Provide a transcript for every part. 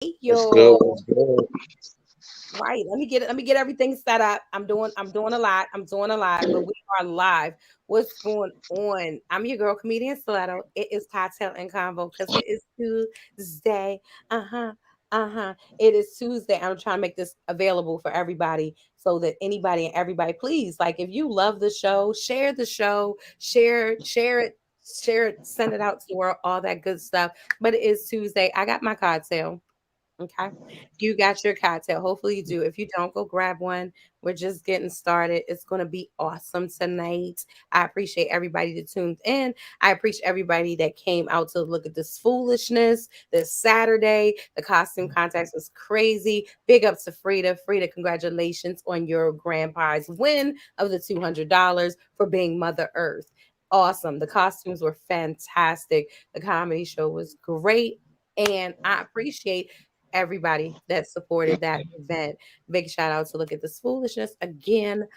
What's good? Yo, What's good? right. Let me get everything set up. I'm doing a lot. I'm doing a lot, but we are live. What's going on? I'm your girl, Comedian Stilletto. It is Cocktail and Convo because it is Tuesday. Uh-huh. Uh-huh. It is Tuesday. I'm trying to make this available for everybody so that anybody and everybody, please, like if you love the show, share it, send it out to the world, all that good stuff. But it is Tuesday. I got my cocktail. Okay. You got your cocktail. Hopefully you do. If you don't, go grab one. We're just getting started. It's going to be awesome tonight. I appreciate everybody that tuned in. I appreciate everybody that came out to look at this foolishness this Saturday. The costume contest was crazy. Big up to Frida. Frida, congratulations on your grand prize win of the $200 for being Mother Earth. Awesome. The costumes were fantastic. The comedy show was great. And I appreciate everybody that supported that event. Big shout out to Look at This Foolishness again.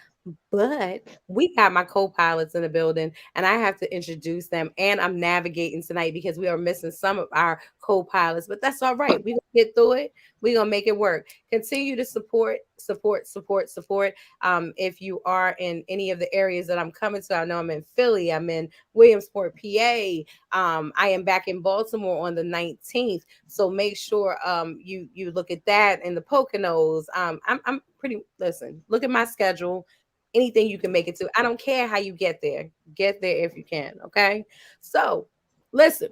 But we got my co-pilots in the building, and I have to introduce them. And I'm navigating tonight because we are missing some of our co-pilots, but that's all right. We're gonna get through it. We're gonna make it work. Continue to support. If you are in any of the areas that I'm coming to, I know I'm in Philly, I'm in Williamsport, PA. I am back in Baltimore on the 19th. So make sure you look at that in the Poconos. I'm pretty listen, look at my schedule. Anything you can make it to. I don't care how you get there. Get there if you can. Okay. So listen,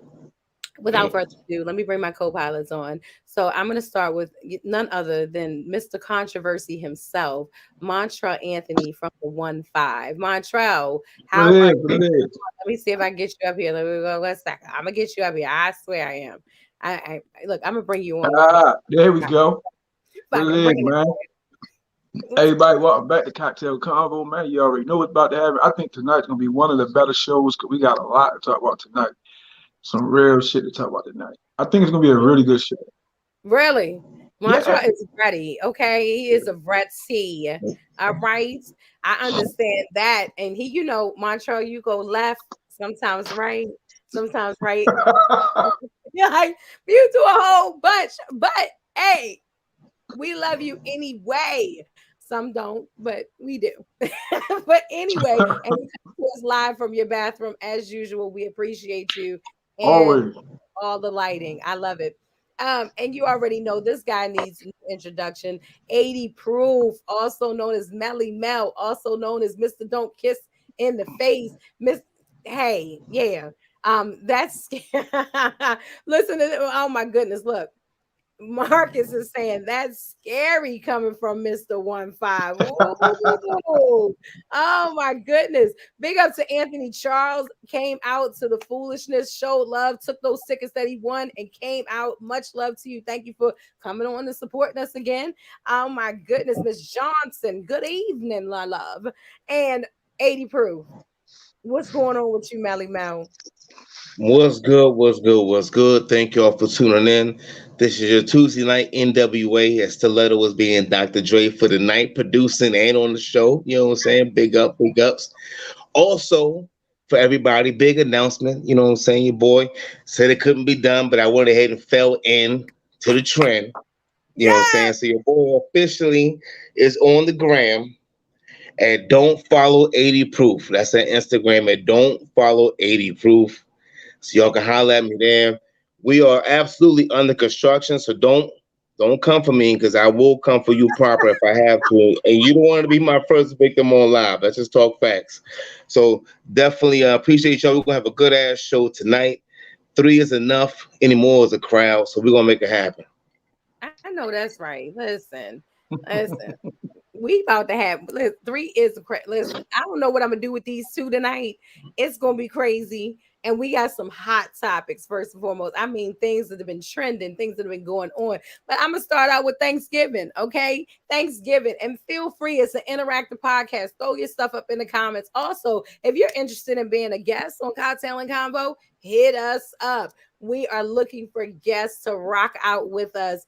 without further ado, let me bring my co-pilots on. So I'm going to start with none other than Mr. Controversy himself, Montrell Anthony from the 1-5. Montrell, What how it are is, you? what it is. Let me see if I can get you up here. Let me go. Let's second. I'm gonna get you up here. I swear I am. Look. I'm gonna bring you on before There we go. What it fucking is, bring man. it. What's Everybody, welcome back to Cocktail Convo, man. You already know what's about to happen. I think tonight's gonna be one of the better shows because we got a lot to talk about tonight. Some real shit to talk about tonight. I think it's gonna be a really good show. really? Yeah. Montreal is ready. Okay, he is a Bretty. All right, I understand that. And he, Montreal, you go left sometimes, right, sometimes right. Yeah, like you do a whole bunch, but hey, we love you anyway. Some don't, but we do. But anyway, and you come to us live from your bathroom as usual. We appreciate you and Always. all the lighting. I love it. And you already know this guy needs no introduction. 80 Proof, also known as Melly Mel, also known as Mr. Don't Kiss in the Face. Miss Hey, yeah. That's listen to oh my goodness, look. Marcus is saying that's scary coming from Mr. 1-5. Ooh. Oh my goodness. Big up to Anthony Charles. Came out to the foolishness, showed love, took those tickets that he won and came out. Much love to you. Thank you for coming on and supporting us again. Oh my goodness, Miss Johnson. Good evening, la love. And 80 Proof. What's going on with you, Melly Mel? What's good? What's good? What's good? Thank y'all for tuning in. This is your Tuesday night NWA as Stiletto was being Dr. Dre for the night, producing and on the show. You know what I'm saying? Big up, big ups. Also, for everybody, big announcement. You know what I'm saying? Your boy said it couldn't be done, but I went ahead and fell in to the trend. You know what I'm saying? Yes. So your boy officially is on the gram. And don't follow 80 Proof. That's an Instagram. And don't follow 80 Proof. So y'all can holler at me there. We are absolutely under construction, so don't come for me because I will come for you proper if I have to. And you don't want to be my first victim on live. Let's just talk facts. So definitely appreciate y'all. We're gonna have a good ass show tonight. Three is enough. Any more is a crowd. So we're gonna make it happen. I know that's right. Listen. We about to have three is listen. I don't know what I'm gonna do with these two tonight. It's gonna be crazy, and we got some hot topics first and foremost. I mean, things that have been trending, things that have been going on. But I'm gonna start out with Thanksgiving, okay? Thanksgiving, and feel free. It's an interactive podcast. Throw your stuff up in the comments. Also, if you're interested in being a guest on Cocktail and Convo, hit us up. We are looking for guests to rock out with us.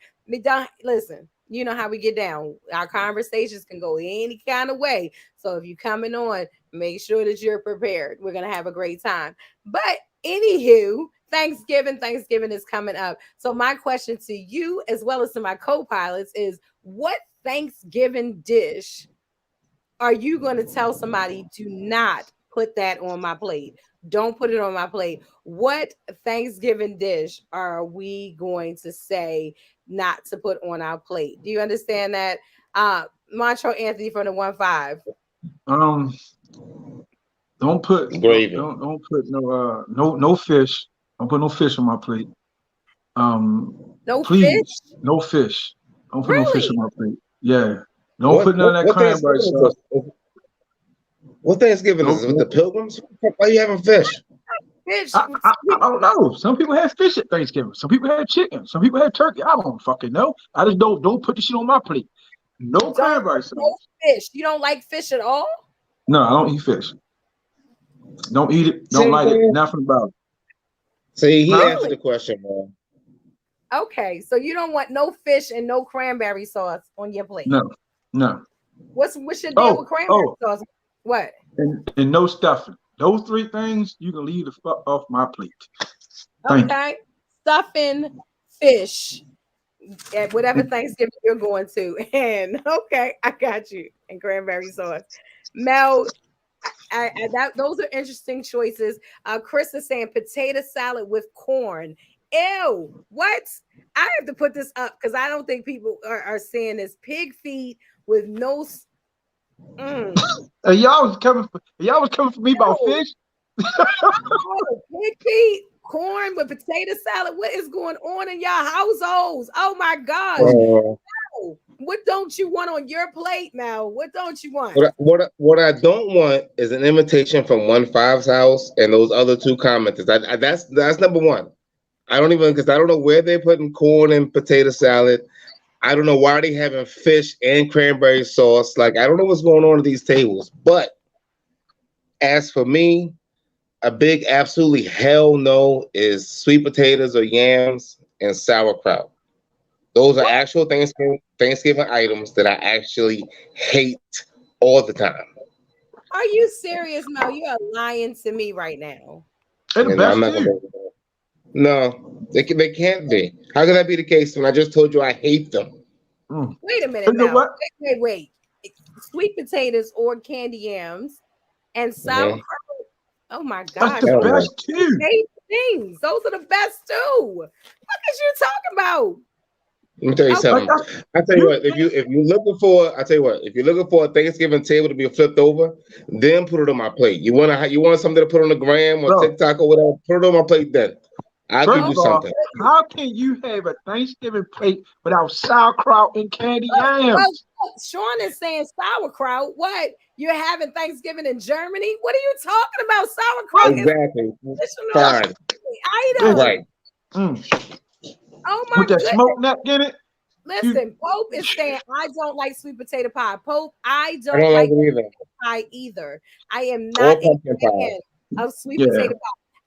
Listen, you know how we get down. Our conversations can go any kind of way. So if you're coming on, make sure that you're prepared. We're gonna have a great time. But anywho, Thanksgiving is coming up. So my question to you, as well as to my co-pilots, is what Thanksgiving dish are you going to tell somebody to not put that on my plate? Don't put it on my plate. What Thanksgiving dish are we going to say not to put on our plate? Do you understand that? Montro Anthony from the 1-5. Don't put Gravy. don't put no fish. Don't put no fish on my plate. No Please, fish? no fish. Don't put no fish on Really? my plate. Yeah. Don't put none of that What cranberry Thanksgiving is sauce. this? What Thanksgiving is Nope, this? With the nope. Pilgrims? Why are you having fish? Fish. I don't know. Some people have fish at Thanksgiving. Some people have chicken. Some people have turkey. I don't fucking know. I just don't put the shit on my plate. No Don't cranberry no sauce. fish. You don't like fish at all? No, I don't eat fish. Don't eat it. Don't See, like it. Nothing about it. see, he Huh? answered the question, man. Okay, so you don't want no fish and no cranberry sauce on your plate. No, no. What's your deal with cranberry Oh, sauce? What? and no stuffing. Those three things you can leave the fuck off my plate. Thank you. Okay, stuffing fish at whatever Thanksgiving you're going to, and okay, I got you. And cranberry sauce, Mel. Those are interesting choices. Chris is saying potato salad with corn. Ew, what? I have to put this up because I don't think people are saying this. Pig feet with no. Y'all was coming for me about No. fish. Oh, pig feet, corn with potato salad. What is going on in y'all households? Oh my gosh. What don't you want on your plate now? What don't you want? What I don't want is an invitation from 1-5's house and those other two commenters. That's number one. I don't know where they're putting corn and potato salad. I don't know why they having fish and cranberry sauce. Like, I don't know what's going on at these tables. But as for me, a big absolutely hell no is sweet potatoes or yams and sauerkraut. Those are actual Thanksgiving items that I actually hate all the time. Are you serious, Mel? You are lying to me right now. They're the And best I'm not too. gonna. No, they can't be. How can that be the case when I just told you I hate them? Wait a minute, You know Mel. what? Wait. Sweet potatoes or candy yams and sauerkraut. Oh my That's gosh. the Hell no. best too. Things. Those are the best too. What is you talking about? Let me tell you Okay. something. I tell you what, if you're looking for, if you're looking for a Thanksgiving table to be flipped over, then put it on my plate. You want something to put on the gram or Bro. TikTok or whatever, put it on my plate then. I'll give First you of all, something. how can you have a Thanksgiving plate without sauerkraut and candy yams? Sean is saying sauerkraut. What? You're having Thanksgiving in Germany? What are you talking about? Sauerkraut Exactly. is a Fine. item. Right. Oh my With that goodness. smoked neck in it. Listen, Pope is saying I don't like sweet potato pie. Pope, I I don't don't like like it either. pie either. I am Or not a pumpkin pie. fan of sweet Yeah. potato pie.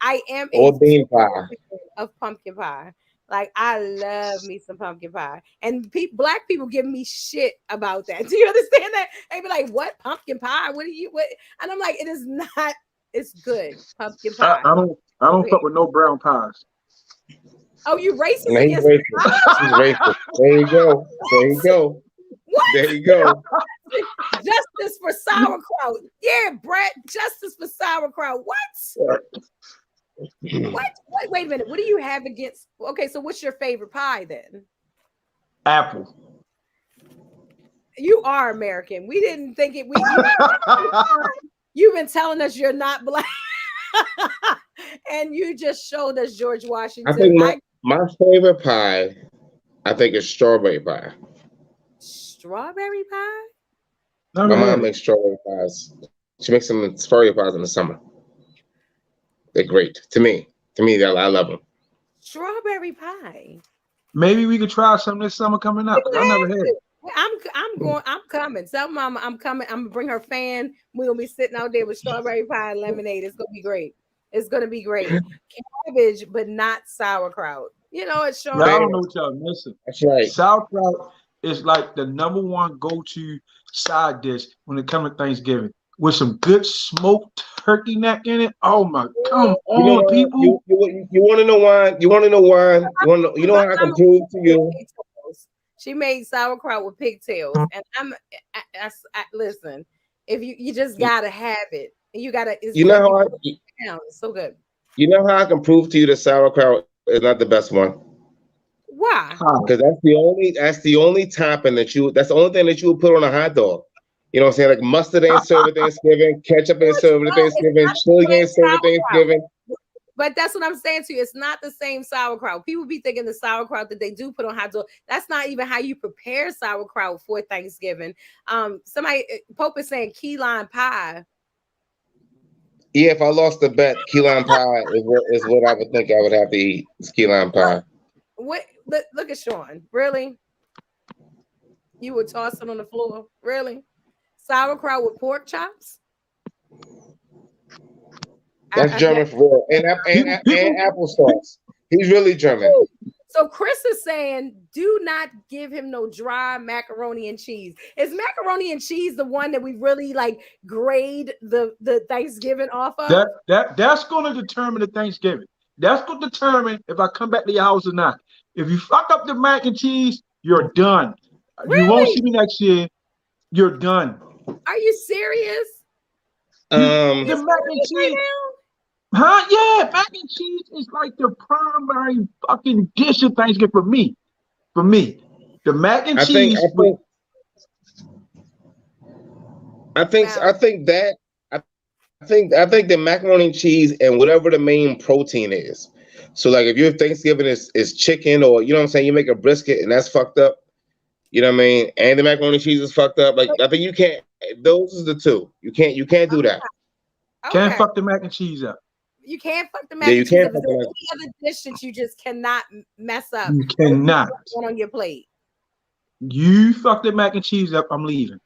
I am a Or bean pie. fan of pumpkin pie. Like, I love me some pumpkin pie. And black people give me shit about that. Do you understand that? They be like, what? Pumpkin pie? What? And I'm like, it is not. It's good. Pumpkin pie. I don't fuck with no brown pies. Oh, you racist No, he's against racist. He's racist. There you go. There you go. What? There you go. Justice for sauerkraut. Yeah, Brett. Justice for sauerkraut. What? What? Wait a minute. What do you have against? Okay, so what's your favorite pie then? Apple. You are American. We didn't think it. You've been telling us you're not black, and you just showed us George Washington. I think my favorite pie, I think, is strawberry pie. Strawberry pie? My mom makes strawberry pies. She makes some strawberry pies in the summer. They're great to me. I love them. Strawberry pie. Maybe we could try some this summer coming up. I never had it. I'm coming. Tell Mama I'm coming. I'm gonna bring her fan. We're gonna be sitting out there with strawberry pie and lemonade. It's gonna be great. It's gonna be great. Cabbage, but not sauerkraut. You know, it's Sean. I don't know what y'all missing. That's right. Sauerkraut is like the number one go-to side dish when it comes to Thanksgiving. with some good smoked turkey neck in it. Oh my, come You know on, what? people. You want to know why? You want to know why? You know how I can prove to you? Pigtails. She made sauerkraut with pigtails, and listen. If you just gotta have it, and you gotta. It's You know good. You how I, put it down. It's so good. you know how I can prove to you that sauerkraut is not the best one? Why? How? Because that's the only topping that's the only thing that you would put on a hot dog. You know what I'm saying? Like mustard ain't served at Thanksgiving, ketchup ain't served at No, it's Thanksgiving, not the chili same ain't served at sauerkraut. Thanksgiving. But that's what I'm saying to you. It's not the same sauerkraut. People be thinking the sauerkraut that they do put on hot dog. That's not even how you prepare sauerkraut for Thanksgiving. Somebody Pope is saying key lime pie. Yeah, if I lost the bet, key lime pie is what I would think I would have to eat. Is key lime pie. What? Look at Sean. Really? You would toss it on the floor? Really? Sauerkraut with pork chops? That's I German for real. And People, applesauce. He's really German. Ooh. So Chris is saying, do not give him no dry macaroni and cheese. Is macaroni and cheese the one that we really like grade the Thanksgiving off of? that's going to determine the Thanksgiving. That's going to determine if I come back to your house or not. If you fuck up the mac and cheese, you're done. You won't see Really? me next year. You're done. Are you serious? The You mac and serious right cheese, now? huh? Yeah, mac and cheese is like the primary fucking dish of Thanksgiving for me. For me, the mac and I think I cheese with think I think Wow. I think that I think the macaroni and cheese and whatever the main protein is. So like if your Thanksgiving is chicken or you know what I'm saying, you make a brisket and that's fucked up. You know what I mean? And the macaroni and cheese is fucked up. Like I think you can't. Those is the two. You can't do that. can't Okay. fuck the mac and cheese up. You can't fuck the Yeah, mac you and cheese. can't If fuck there's them. any other dish that you just cannot mess up, You what do you cannot. want on your plate? You fuck the mac and cheese up, I'm leaving.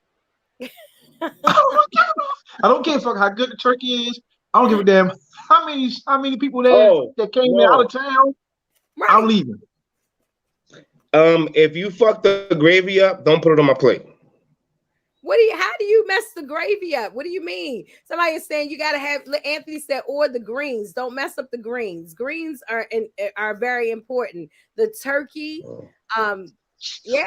I don't care fuck how good the turkey is. I don't give a damn how many people there Oh that came in out of no. town. I'm Right. leaving. If you fuck the gravy up, don't put it on my plate. How do you mess the gravy up? What do you mean? Somebody is saying you got to have, Anthony said, or the greens. Don't mess up the greens. Greens are very important. The turkey, um, yeah,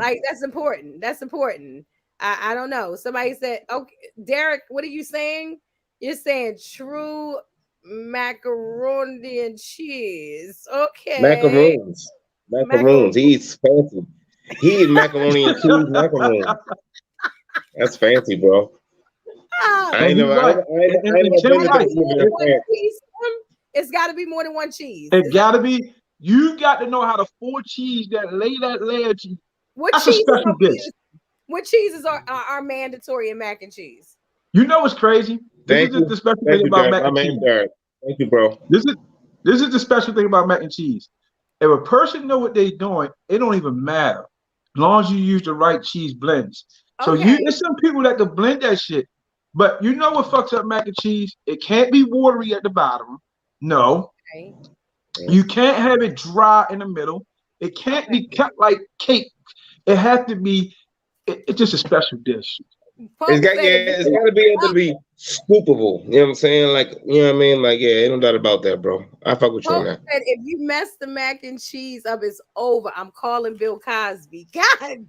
like that's important. That's important. I don't know. Somebody said, okay, Derek, what are you saying? You're saying true macaroni and cheese. Okay. Macaroons. Macaroons. Macaroni. He eats fancy. He eats macaroni and cheese macaroons. That's fancy, bro. Ah, I And ain't he's never, I right. never, I ain't, I ain't And never Tim been gotta to right. be more Thanksgiving than in one France. cheese. It's got to be more than one cheese. It Is that gotta be. You got to know how to four cheese that layer cheese. what That's a cheeses special are we dish. using? What cheeses are mandatory in mac and cheese? You know what's crazy? This is Thank the you. special thing Thank you, about Derek. mac My and man, cheese. Derek. Thank you, bro. This is this is the special thing about mac and cheese. If a person know what they're doing, it don't even matter. As long as you use the right cheese blends. So Okay. there's some people that can blend that shit. But you know what fucks up mac and cheese? It can't be watery at the bottom. No. Okay. You can't have it dry in the middle. It can't Okay. be cut like cake. It has to be, it's just a special dish. Pope said if It's got to be able to be scoopable. You know what I'm saying? Like, you know what I mean? Like, yeah, ain't no doubt about that, bro. I fuck with you on Pope that. said if you mess the mac and cheese up, it's over. I'm calling Bill Cosby. God damn.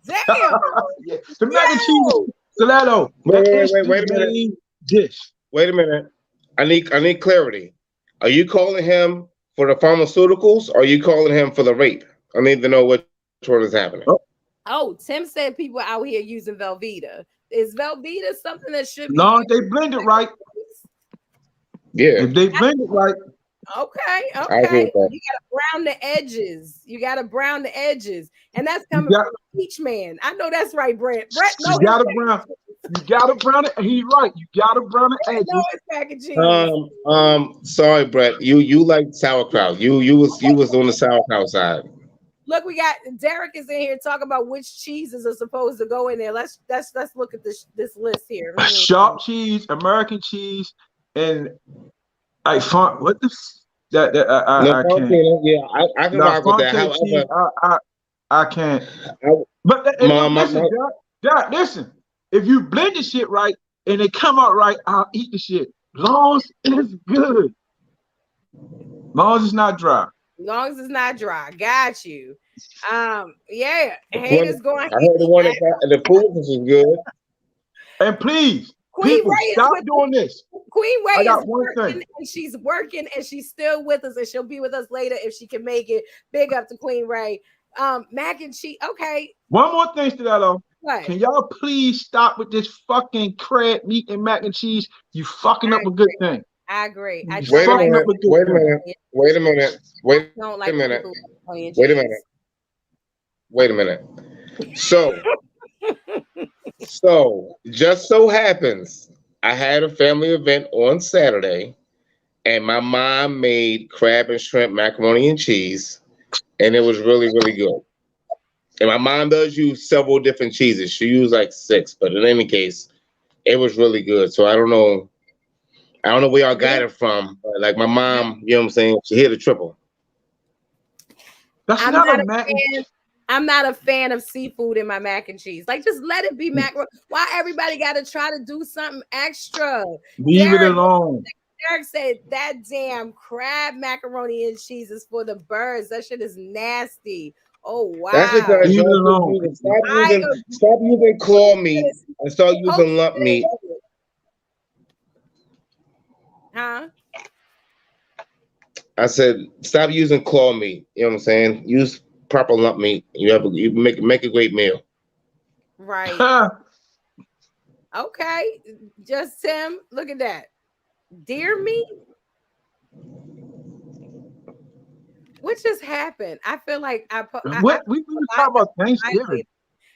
Yeah. The mac and cheese, Yo. Stilletto, Wait, that wait, is wait, the wait a minute. main dish. Wait a minute. I need clarity. Are you calling him for the pharmaceuticals or are you calling him for the rape? I need to know which one is happening. Oh, Oh, Tim said people out here using Velveeta. Is Velveeta something that should be long as used? they blend it right. Yeah, If they blend it right, Okay, I agree okay. with that. You gotta brown the edges. You gotta brown the edges, and that's you coming got from a peach man. I know that's right, Brett. Brett you know his gotta mac and brown. cheese. You gotta brown it. He's right. You gotta brown the Brett know edges. his mac and cheese. Sorry, Brett. You like sauerkraut. You was on the sauerkraut side. Look, we got Derek is in here talking about which cheeses are supposed to go in there. Let's look at this list here. Sharp cheese, American cheese, and I font. What the that No, I can't. Fontina, yeah, I can Now rock with that. Fonte cheese, However, I can't. I, But hey, my, look, my, listen, my, Doc, listen. If you blend the shit right, and it come out right, I'll eat the shit. Long as it's good. Long as it's not dry. Long as it's not dry. Got you. Yeah. One, Haters going. I heard the one that the foolishness is good. And please, Queen people, Ray is stop with doing this. Queen I Ray is got one thing. working and she's still with us, and she'll be with us later if she can make it. Big up to Queen Ray. Mac and cheese. Okay. One more thing, Stilletto. What? Can y'all please stop with this fucking crab meat and mac and cheese? You fucking up a good thing. I agree. I Wait a don't like minute. Wait a minute. Wait a minute. Wait I don't a like minute. people with onion Wait a cheese. minute. Wait a minute. So just so happens I had a family event on Saturday, and my mom made crab and shrimp macaroni and cheese, and it was really, really good. And my mom does use several different cheeses. She used like 6, but in any case, it was really good. So I don't know. I don't know where y'all got it from. But like my mom, you know what I'm saying? She hit a triple. That's I'm not not a a mac and fan. cheese. I'm not a fan of seafood in my mac and cheese. Like, just let it be macaroni. Why everybody got to try to do something extra? Leave it alone. Derek said that damn crab macaroni and cheese is for the birds. That shit is nasty. Oh wow! That's because Leave it y'all alone. stop using claw meat and start using lump meat. Huh? I said stop using claw meat. You know what I'm saying? Use proper lump meat. You make a great meal. Right. Okay. Just Tim. Look at that. Deer meat. What just happened? I feel like What we were talking about Thanksgiving.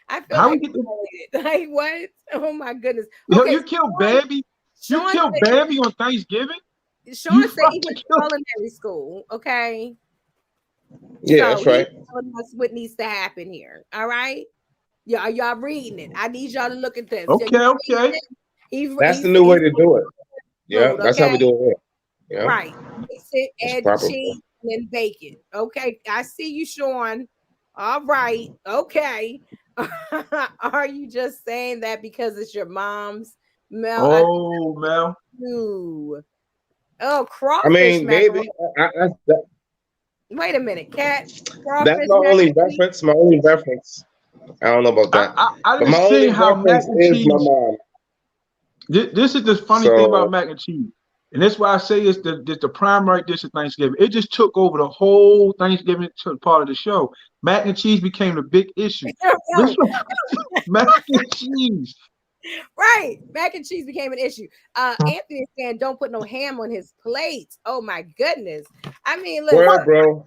I feel How like we get the like what? Oh my goodness. Yo, Okay, you killed Bambi? You Sean killed said, Bambi on Thanksgiving? Sean You said he fucking went to killed. culinary school. Okay. Yeah, So that's right. he's telling us what needs to happen here. All right. Yeah, are y'all reading it? I need y'all to look at this. Okay. That's the new way to do it. Yeah, food, that's how we do it here. Yeah. Right. Mix it, It's add the proper. cheese, and then bake it. Okay. I see you, Sean. All right. Okay. Are you just saying that because it's your mom's? Mel, Oh, Mel. Oh, I crawfish mean, maybe macaroni. Wait a minute, cat. that's Crawfish my only macaroni. reference. My only reference. I don't know about that, I but just my see only how mac reference and is my cheese. mom. This is the funny thing about So mac and cheese. And that's why I say it's the primary dish of Thanksgiving. It just took over the whole Thanksgiving part of the show. Mac and cheese became the big issue. Yo, Mac and cheese. right. Mac and cheese became an issue. Anthony is saying don't put no ham on his plate. Oh my goodness. I mean, listen. word, bro.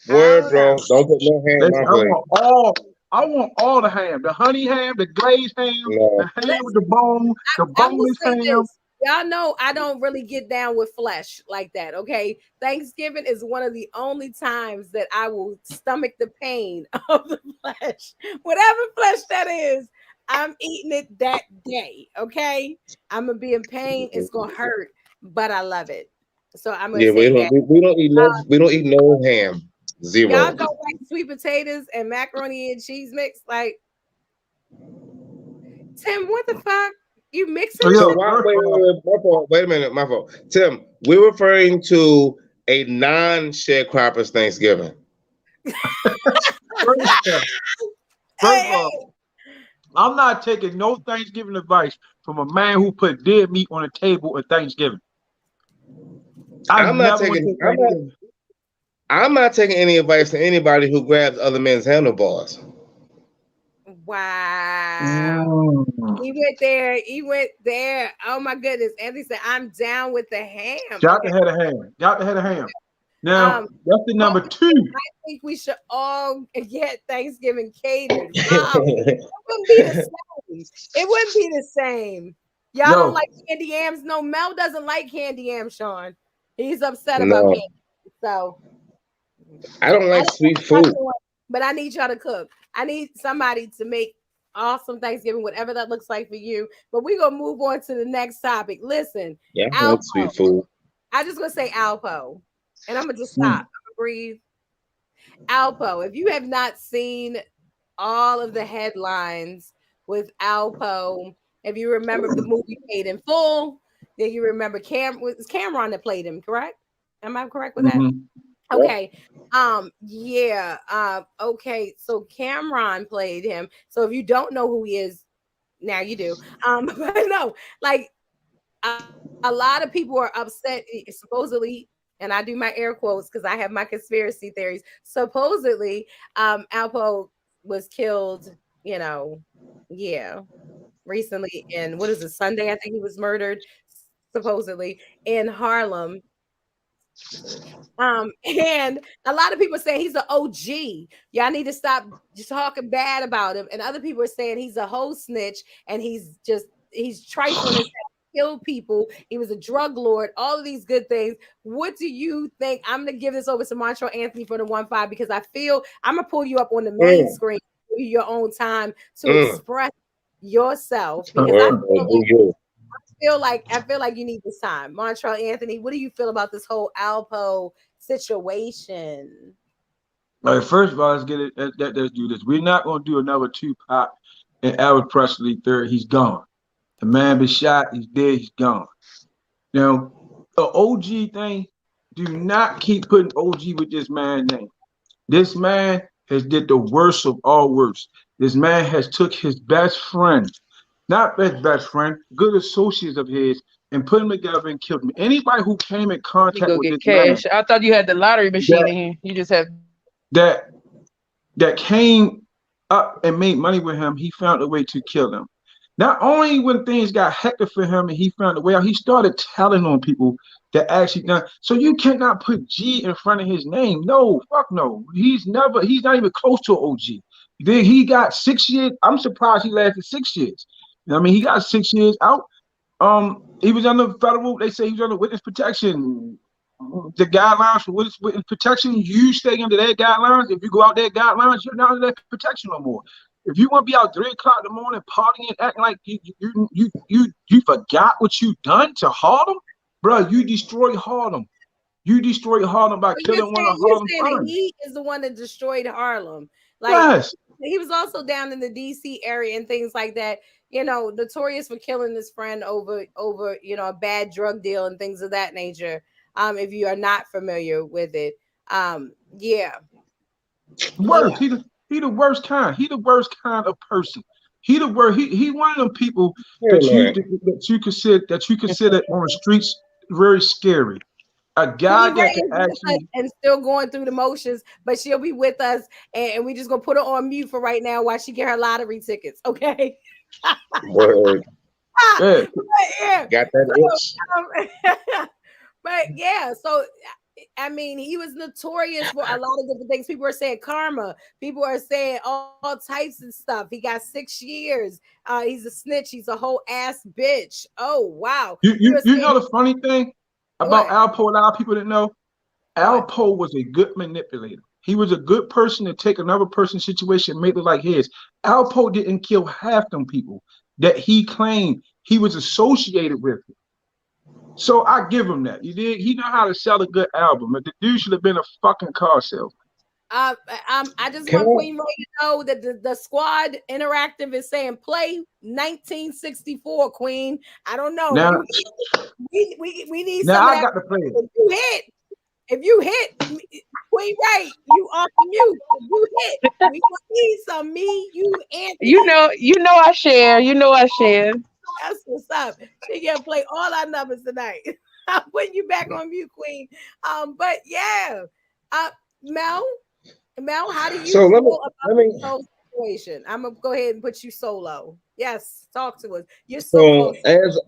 I Word, don't bro. know. Don't put no hand Listen, on my plate. I want all the ham. The honey ham, the glazed ham, No. the ham with the bone, the I will boneless say ham. this. Y'all know I don't really get down with flesh like that. Okay. Thanksgiving is one of the only times that I will stomach the pain of the flesh. Whatever flesh that is, I'm eating it that day. Okay. I'm gonna be in pain. It's gonna hurt, but I love it. So I'm gonna Yeah, say that. we don't eat no ham. Y'all Zero. don't like sweet potatoes and macaroni and cheese mix? Like, Tim, what the fuck? You mixing So, this So yo, shit? why first wait, of all, wait, wait, my fault. Wait a minute, my fault. Tim, we're referring to a non-sharecroppers Thanksgiving. first of all, first of Hey, all, I'm not taking no Thanksgiving advice from a man who put dead meat on the table at Thanksgiving. I I'm not never want to taking take Thanksgiving. I'm not taking any advice from anybody who grabs other men's handlebars. wow. Mm. He went there. He went there. Oh my goodness. Anthony said, I'm down with the ham. Got Okay. the head of ham. Got the head of ham. Now, Um, that's the number Kobe two. said, I think we should all get Thanksgiving catered. Wow. It wouldn't be the same. It wouldn't be the same. Y'all don't Yo, like candy yams? No, Mel doesn't like candy yams, Sean. He's upset about No, candy. So I don't I like don't sweet know what food. y'all doing, but I need y'all to cook. I need somebody to make awesome Thanksgiving, whatever that looks like for you. But we're gonna move on to the next topic. Listen, Yeah, I like Alpo. sweet food. I just gonna say Alpo, and I'm gonna just stop. mm, I'm gonna breathe. Alpo. If you have not seen all of the headlines with Alpo If you remember the movie Paid in Full, then you remember was Cameron that played him, correct? Am I correct with that? Mm-hmm. Okay. Yeah. Okay. So Cameron played him. So if you don't know who he is, now you do. But no, like a lot of people are upset, supposedly, and I do my air quotes because I have my conspiracy theories. Supposedly, Alpo was killed, you know, yeah, recently in what is it, Sunday? I think he was murdered, supposedly in Harlem. And a lot of people saying he's an OG. Y'all need to stop just talking bad about him. And other people are saying he's a whole snitch and he's trifling his killed people. He was a drug lord, all of these good things. What do you think? I'm gonna give this over to Montreal Anthony for the 1-5 because I feel I'm gonna pull you up on the main screen, give you your own time to express yourself because I feel like you need this time. Montreal Anthony, what do you feel about this whole Alpo situation? All right, first of all, let's get it. Let's do this. We're not gonna do another Tupac and Elvis Presley third. He's gone. The man been shot. He's dead. He's gone. Now, the OG thing. Do not keep putting OG with this man's name. This man has did the worst of all worst. This man has took his best friend, not his best friend, good associates of his, and put them together and killed them. Anybody who came in Let me contact go with get this man cash. I thought you had the lottery machine that in here. You just have. that that came up and made money with him, he found a way to kill him. Not only when things got hectic for him and he found a way out, he started telling on people that actually done. So you cannot put G in front of his name. No, fuck no. He's not even close to an OG. Then he got 6 years. I'm surprised he lasted 6 years. I mean, he got 6 years out. He was under federal, they say he was under witness protection. The guidelines for witness protection, you stay under their guidelines. If you go out their guidelines, you're not under their protection no more. If you want to be out 3 o'clock in the morning partying, acting like you forgot what you done to Harlem, bro, you destroyed Harlem. You destroyed Harlem by So killing one of you're Harlem's saying that sons. he is the one that destroyed Harlem. Like Yes. he was also down in the DC area and things like that, notorious for killing his friend over, a bad drug deal and things of that nature. If you are not familiar with it. Yeah. Worse. He the worst kind. He the worst kind of person. He the worst. He one of them people Hey, that man. you consider on the streets very scary. A guy Queen Ray that can is with us actually and still going through the motions, but she'll be with us, and we just gonna put her on mute for right now while she get her lottery tickets. Okay. Word. yeah. Yeah. Got that itch. But yeah, so I mean, he was notorious for a lot of different things. People are saying karma. People are saying all types of stuff. He got 6 years. He's a snitch. He's a whole ass bitch. Oh wow. You know the funny thing about What? Alpo, a lot of people didn't know. What? Alpo was a good manipulator. He was a good person to take another person's situation and make it like his. Alpo didn't kill half them people that he claimed he was associated with. So I give him that. You did. He know how to sell a good album. But the dude should have been a fucking car salesman. I just Can want I? Queen Ray to know that the squad interactive is saying play 1964, Queen. I don't know. Now, We need now some of I that. got to play it. If you hit Queen Ray, you off mute. If you hit, we need some you Anthony. You know I share. You know I share. That's what's up. She gonna play all our numbers tonight. I'm putting you back on mute, Queen. But yeah, Mel, how do you So let me feel about let this me. whole situation? I'm gonna go ahead and put you solo. Yes, talk to us. You're so So close. as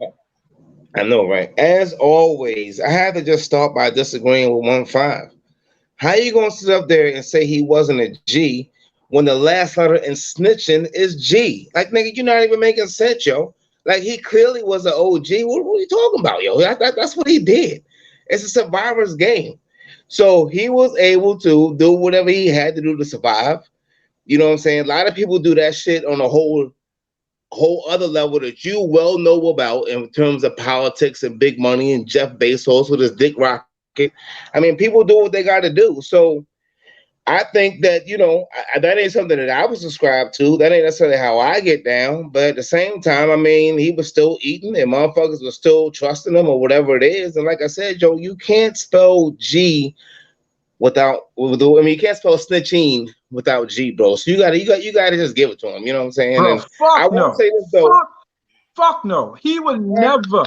I know, right? As always, I had to just start by disagreeing with 1-5. How you gonna sit up there and say he wasn't a G when the last letter in snitching is G? Like, nigga, you're not even making sense, yo. Like, he clearly was an OG. What are you talking about, yo? That's what he did. It's a survivor's game. So he was able to do whatever he had to do to survive. You know what I'm saying? A lot of people do that shit on a whole other level that you well know about in terms of politics and big money and Jeff Bezos with his dick rocket. I mean, people do what they got to do. So I think that that ain't something that I was subscribed to. That ain't necessarily how I get down. But at the same time, I mean, he was still eating, and motherfuckers were still trusting him or whatever it is. And like I said, Joe, you can't spell G I mean, you can't spell snitching without G, bro. So you gotta just give it to him. You know what I'm saying? Bro, And I fuck will no. say this though. Fuck no. He would Huh? never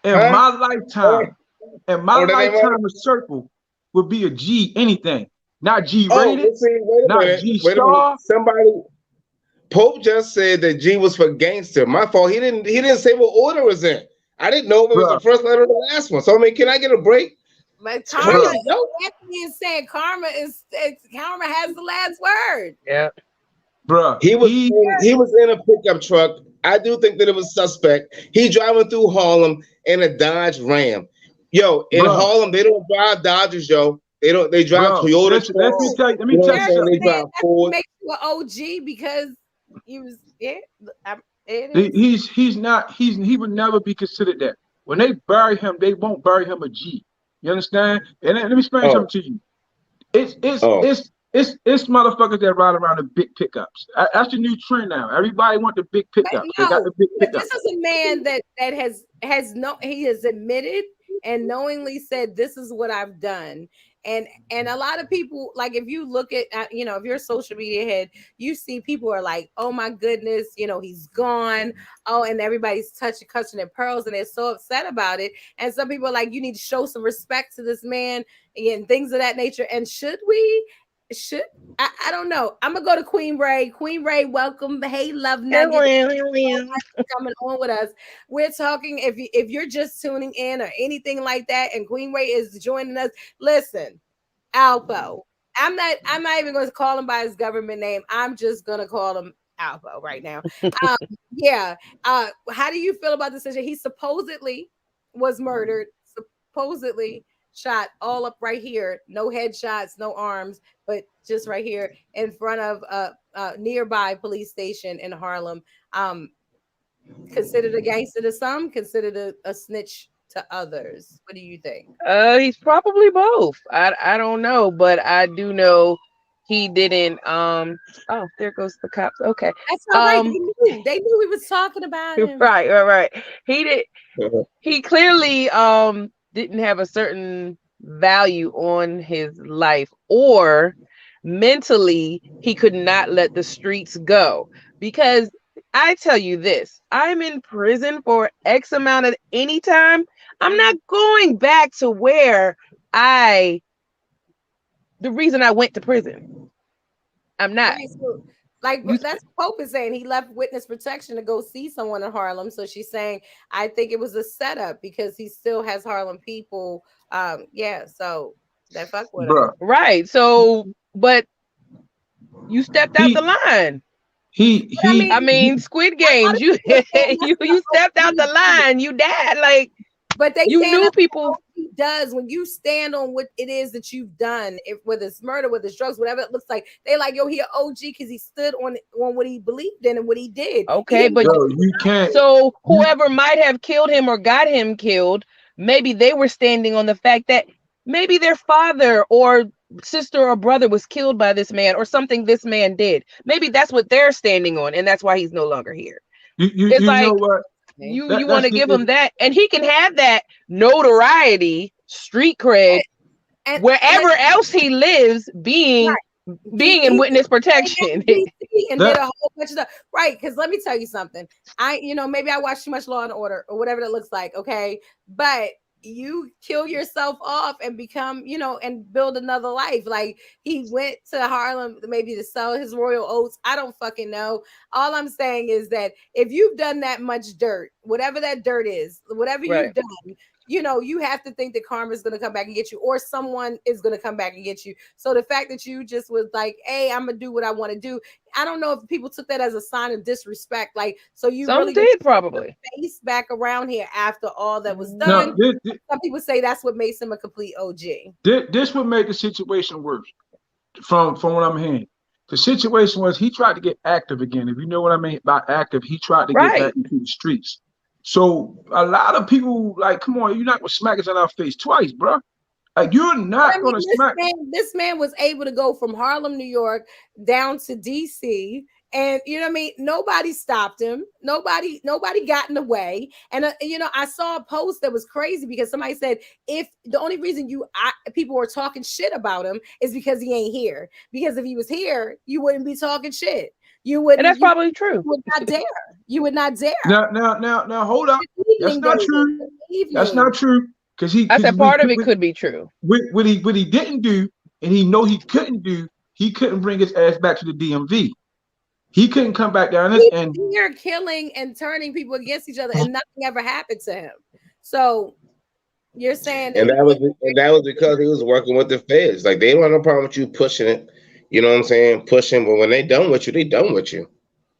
in Huh? my Oh, lifetime, in my that ain't right. lifetime of circle, would be a G anything. Not G Oh, rated, let's see. Wait a not minute. G Wait a minute. star. Somebody Pope just said that G was for gangster. My fault. He didn't say what order it was in. I didn't know if it was the Bruh, first letter or the last one. So I mean, can I get a break? But It's karma, bruh, crazy, yo. Anthony is saying karma has the last word. Yeah. bruh. He was in a pickup truck. I do think that it was suspect. He driving through Harlem in a Dodge Ram. Yo, in Bruh, Harlem, they don't drive Dodgers, yo. They don't. They drive bruh. Toyota Listen, Oh, trucks. let me You know what tell I'm you Derek saying? is They something. saying drive that's what Ford. makes you an OG because he was it He- is. He's he's not he would never be considered that. When they bury him, they won't bury him a G. You understand? And let me explain Oh, something to you. It's it's oh, it's it's motherfuckers that ride around in big pickups. That's the new trend now. Everybody want the big But pickups. They got no, the big but this pickups. is a man that has no he has admitted and knowingly said this is what I've done. And a lot of people, like, if you look at if you're a social media head, you see people are like, oh my goodness, he's gone. Oh, and everybody's clutching their pearls and they're so upset about it. And some people are like, you need to show some respect to this man and things of that nature. And should we? Should I don't know. I'm gonna go to Queen Ray. Queen Ray, welcome. Hey, love nugget coming on with us. We're talking. If you're just tuning in or anything like that, and Queen Ray is joining us, listen, Alpo. I'm not even going to call him by his government name. I'm just going to call him Alpo right now. Um, yeah. How do you feel about the situation? He supposedly was murdered. Supposedly shot all up right here. No headshots, no arms, but just right here in front of a nearby police station in Harlem. Um, Considered a gangster to some, considered a snitch to others. What do you think? He's probably both. I don't know, but I do know he didn't. Oh, there goes the cops. Okay. That's all right. They knew we was talking about him. Right. He did. uh-huh. He clearly didn't have a certain value on his life, or mentally he could not let the streets go. Because I tell you this, I'm in prison for X amount of any time. I'm not going back to where the reason I went to prison. I'm not. Right. So, like, You that's what Pope is saying. He left witness protection to go see someone in Harlem. So she's saying, I think it was a setup because he still has Harlem people. Yeah. So that fuck with him. Bruh. right. So, but you stepped out the He line. he But I he mean, I he mean, Squid a lot Games, of you people are saying that's you what stepped out the OG do. line. You died. Like, But they you saying knew that's people. what OG does when you stand on what it is that you've done, if whether it's murder, whether it's drugs, whatever it looks like. They like, yo, he an OG because he stood on what he believed in and what he did. He Okay, didn't but know bro, he was you can't lying. so you whoever might have killed him or got him killed, maybe they were standing on the fact that maybe their father or sister or brother was killed by this man or something this man did. Maybe that's what they're standing on, and that's why he's no longer here. It's you know like what? you want That's to give him the that, and he can have that notoriety, street cred, And wherever else he lives, being in he witness came back protection. to DC and did a that whole bunch of stuff. Right. Because let me tell you something. Maybe I watch too much Law and Order or whatever that looks like. Okay. But you kill yourself off and become, and build another life. Like he went to Harlem maybe to sell his royal oats. I don't fucking know. All I'm saying is that if you've done that much dirt, whatever that dirt is, whatever Right. you've done, you have to think that karma is going to come back and get you, or someone is going to come back and get you. So the fact that you just was like, hey, I'm going to do what I want to do. I don't know if people took that as a sign of disrespect. Like, so you Some really gonna did put your probably. face back around here after all that was now done. this, Some people say that's what makes him a complete OG. this would make the situation worse from what I'm hearing. The situation was he tried to get active again. If you know what I mean by active, he tried to get back Right. into the streets. So a lot of people like, come on, you're not gonna smack us in our face twice, bro. Like you're not I mean, gonna smack. this man was able to go from Harlem, New York, down to DC, and you know what I mean. Nobody stopped him. Nobody got in the way. And you know, I saw a post that was crazy because somebody said if the only reason people were talking shit about him is because he ain't here. Because if he was here, you wouldn't be talking shit. You And that's wouldn't. probably true. Would not dare. You would not dare. Now, hold up. That's Evening, not baby. true. That's Evening. not true. Because I said part of it could be true. what he didn't do, and he know he couldn't do, he couldn't bring his ass back to the DMV. He couldn't come back down and here killing and turning people against each other, and nothing ever happened to him. So you're saying that that was because he was working with the feds. Like they don't have no problem with you pushing it. You know what I'm saying? Pushing, but when they done with you, they done with you.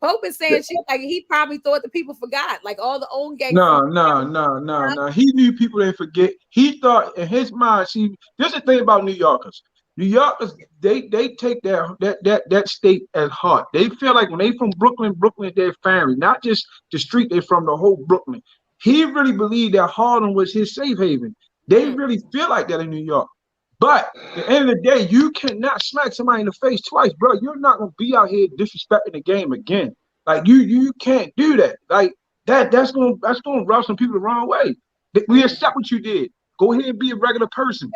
Pope is saying she like he probably thought the people forgot, like all the old gangs. No. He knew people didn't forget. He thought in his mind. See, there's the thing about New Yorkers. New Yorkers, they take that state at heart. They feel like when they from Brooklyn, Brooklyn is their family, not just the street. They from the whole Brooklyn. He really believed that Harlem was his safe haven. They really feel like that in New York. But at the end of the day, you cannot smack somebody in the face twice, bro. You're not gonna be out here disrespecting the game again. Like you can't do that. Like that's gonna rub some people the wrong way. We accept what you did. Go ahead and be a regular person.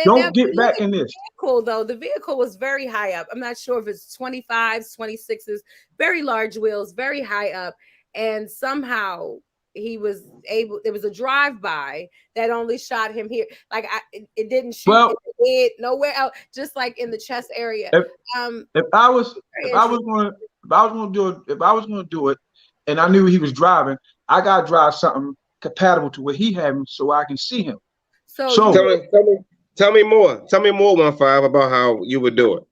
Don't get back in this. Vehicle, though, the vehicle was very high up. I'm not sure if it's 25s, 26s, very large wheels, very high up, and somehow he was able. There was a drive-by that only shot him here. Like it didn't shoot in the head, nowhere else, just like in the chest area. If I was gonna do it, and I knew he was driving, I gotta drive something compatible to what he having so I can see him. So tell me more. Tell me more, 15, about how you would do it.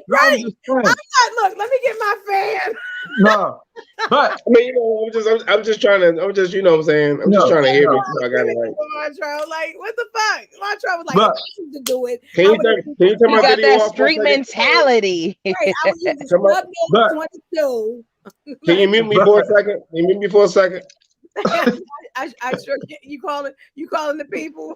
Right. I'm not, look, let me get my fan. No, but I mean, you know, I'm just trying to, you know what I'm saying? I'm just trying to hear what I got it right. Montreal, like, what the fuck? Montreal was like, I need to do it. Can you turn my got video that off street mentality. Right, I would use this 22. Can you mute me for a second? Can you mute me for a second? I sure can. You calling the people.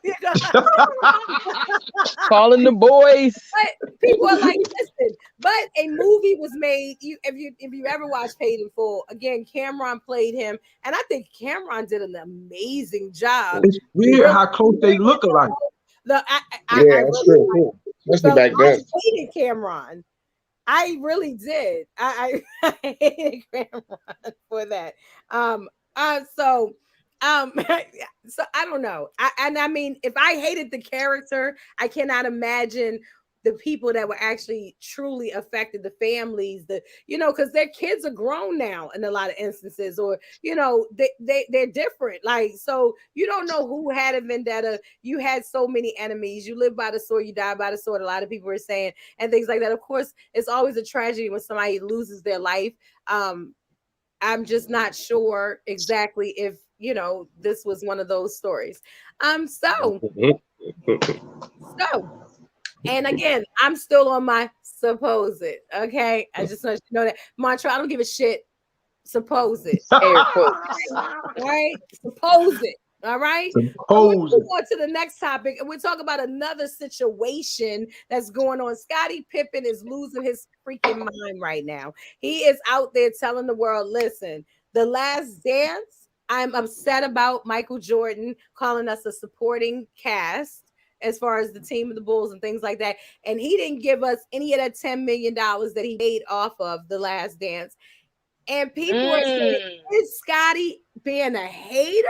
Calling the boys. But people are like, listen. But a movie was made. If you ever watched Paid in Full, again, Cameron played him, and I think Cameron did an amazing job. It's weird how close they look alike. That's true. Especially back then. I hated Cameron. I really did. I hated Cameron for that. So I don't know. I mean, if I hated the character, I cannot imagine the people that were actually truly affected, the families, because their kids are grown now in a lot of instances, or they're different. Like, so you don't know who had a vendetta. You had so many enemies. You live by the sword, you die by the sword. A lot of people are saying, and things like that. Of course, it's always a tragedy when somebody loses their life. I'm just not sure exactly if this was one of those stories. And again, I'm still on my suppose it. Okay, I just want you to know that Montreal, I don't give a shit. Suppose it. Air quotes. Right? Suppose it. All right. We'll move on to the next topic, and we'll talk about another situation that's going on. Scottie Pippen is losing his freaking mind right now. He is out there telling the world, listen, The Last Dance, I'm upset about Michael Jordan calling us a supporting cast as far as the team of the Bulls and things like that. And he didn't give us any of that $10 million that he made off of The Last Dance. And people are saying, is Scottie being a hater?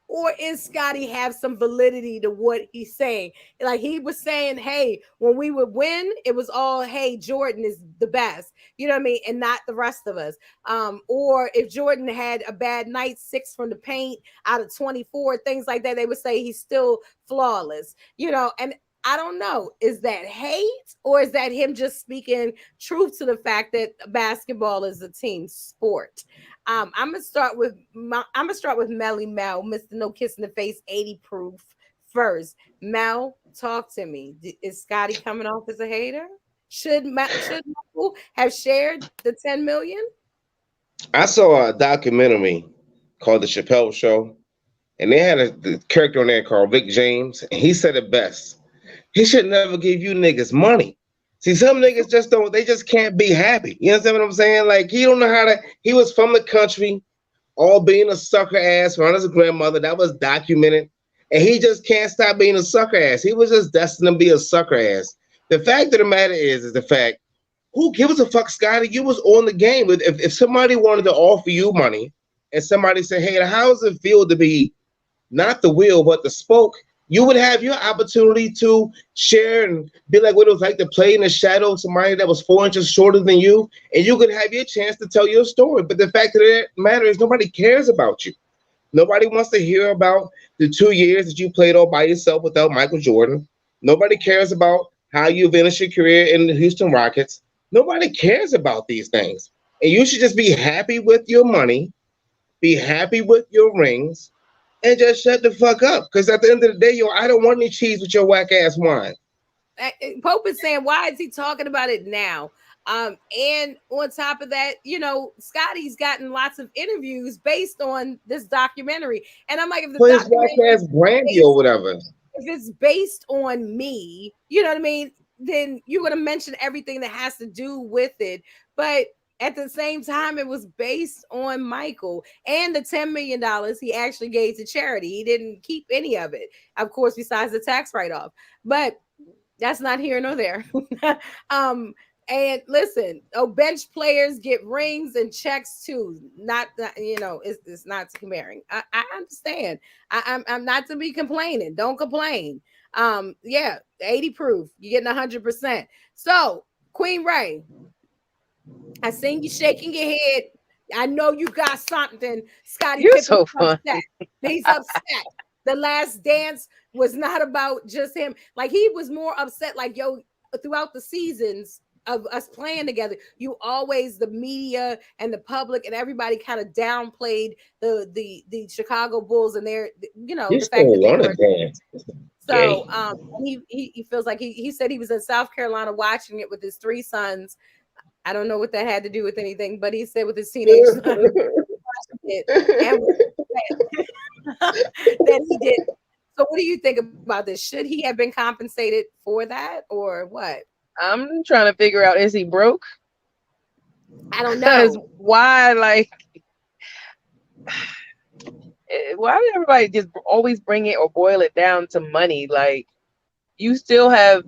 Or is Scottie have some validity to what he's saying? Like he was saying, hey, when we would win, it was all, hey, Jordan is the best. You know what I mean? And not the rest of us. Or if Jordan had a bad night, 6 from the paint out of 24, things like that, they would say he's still flawless. And I don't know. Is that hate, or is that him just speaking truth to the fact that basketball is a team sport? I'm gonna start with Melly Mel, Mr. No Kiss in the Face, 80 proof first. Mel, talk to me. Is Scottie coming off as a hater? Should Michael have shared the 10 million? I saw a documentary called The Chappelle Show, and they had the character on there called Rick James, and he said it best. He should never give you niggas money. See, some niggas just don't. They just can't be happy. You understand what I'm saying? Like he don't know how to. He was from the country, all being a sucker ass around his grandmother. That was documented. And he just can't stop being a sucker ass. He was just destined to be a sucker ass. The fact of the matter is the fact, who gives a fuck, Scotty? You was on the game. If somebody wanted to offer you money and somebody said, hey, how does it feel to be not the wheel, but the spoke? You would have your opportunity to share and be like what it was like to play in the shadow of somebody that was 4 inches shorter than you, and you could have your chance to tell your story. But the fact of the matter is nobody cares about you. Nobody wants to hear about the 2 years that you played all by yourself without Michael Jordan. Nobody cares about how you finished your career in the Houston Rockets. Nobody cares about these things. And you should just be happy with your money, be happy with your rings, and just shut the fuck up. Because at the end of the day, yo, I don't want any cheese with your whack ass wine. Pope is saying, why is he talking about it now? And on top of that, you know, Scotty's gotten lots of interviews based on this documentary. And I'm like, if the For his whack ass brandy or whatever. If it's based on me, you know what I mean? Then you're going to mention everything that has to do with it. But at the same time, it was based on Michael and the $10 million he actually gave to charity. He didn't keep any of it, of course, besides the tax write-off. But that's not here nor there. And listen, bench players get rings and checks too. Not you know, it's not comparing. I understand. I'm not to be complaining. Don't complain. Yeah, 80 proof. You're getting 100%. So, Queen Ray, I seen you shaking your head. I know you got something. Scotty, you're so fun. He's upset. The Last Dance was not about just him. Like he was more upset. Like yo, throughout the seasons of us playing together, you always, the media and the public and everybody kind of downplayed the Chicago Bulls and their, you know, You the fact that they want were. to dance. So he feels like he said he was in South Carolina watching it with his 3 sons. I don't know what that had to do with anything, but he said with his teenage son and that he did. So what do you think about this? Should he have been compensated for that or what? I'm trying to figure out, is he broke? I don't know. Why, like, why did everybody just always bring it or boil it down to money? Like, you still have,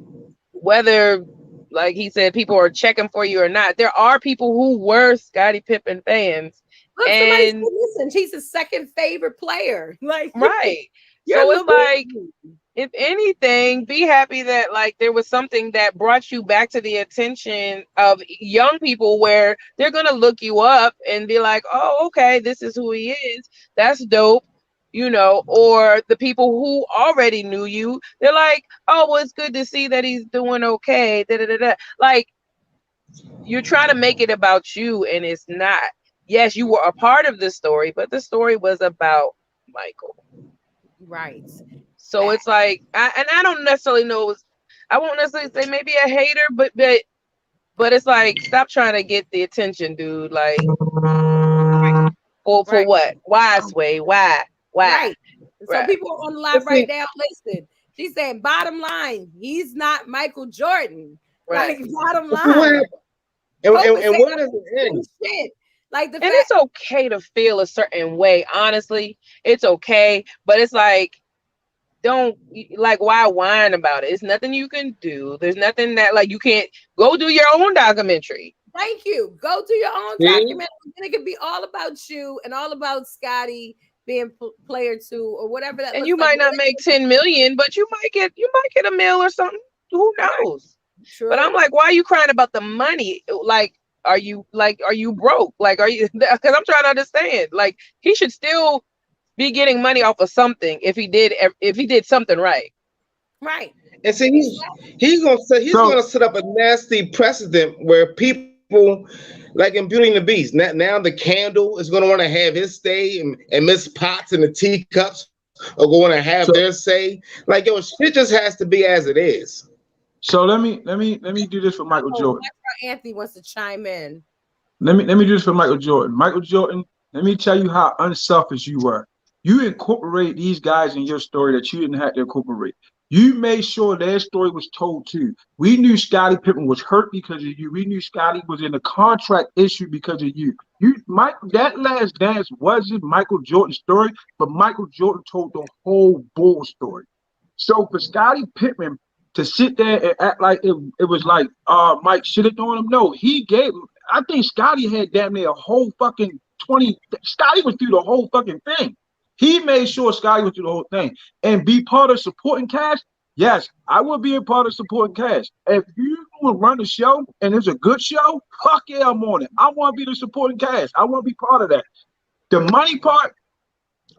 whether, like he said, people are checking for you or not, there are people who were Scottie Pippen fans. Look, somebody said, listen, he's his second favorite player. Like, right. So it's like, if anything, be happy that like there was something that brought you back to the attention of young people where they're going to look you up and be like, oh, okay, this is who he is. That's dope. You know, or the people who already knew you, they're like, oh, well, it's good to see that he's doing okay. Da, da, da, da. Like, you're trying to make it about you and it's not. Yes, you were a part of the story, but the story was about Michael. Right. So it's like, I don't necessarily know. I won't necessarily say maybe a hater, but it's like, stop trying to get the attention, dude. Like, for what? Why, Sway? Why? Right. So people on the live right now, listen. She's saying, bottom line, he's not Michael Jordan. Right. Like, bottom line. And what is the end? Shit. Like and it's okay to feel a certain way. Honestly, it's okay, but it's like, don't, like, why whine about it? It's nothing you can do. There's nothing that, like, you can't go do your own documentary. Thank you. Go do your own documentary. And it could be all about you and all about Scotty being player 2 or whatever that. And you might not make 10 million, but you might get a meal or something. Who knows? True. But I'm like, why are you crying about the money? Like, are you broke? Like, are you? Because I'm trying to understand. Like, he should still be getting money off of something if he did something right. Right. And see, he's gonna set up a nasty precedent where people, like in Beauty and the Beast, now the Candle is gonna want to have his say, and Miss Potts and the teacups are going to have their say. Like, yo, shit just has to be as it is. So let me do this for Michael Jordan. That's how Anthony wants to chime in. Let me do this for Michael Jordan. Michael Jordan, let me tell you how unselfish you were. You incorporate these guys in your story that you didn't have to incorporate. You made sure their story was told too. We knew Scottie Pippen was hurt because of you. We knew Scottie was in a contract issue because of you. That last dance wasn't Michael Jordan's story, but Michael Jordan told the whole bull story. So for Scottie Pippen to sit there and act like it was like Mike should have done him. No, he gave. I think Scottie had damn near a whole fucking 20. Scottie was through the whole fucking thing. He made sure Scottie went through the whole thing and be part of supporting cast. Yes, I will be a part of supporting cast. If you will run the show and it's a good show, fuck yeah, I'm on it. I want to be the supporting cast. I want to be part of that. The money part,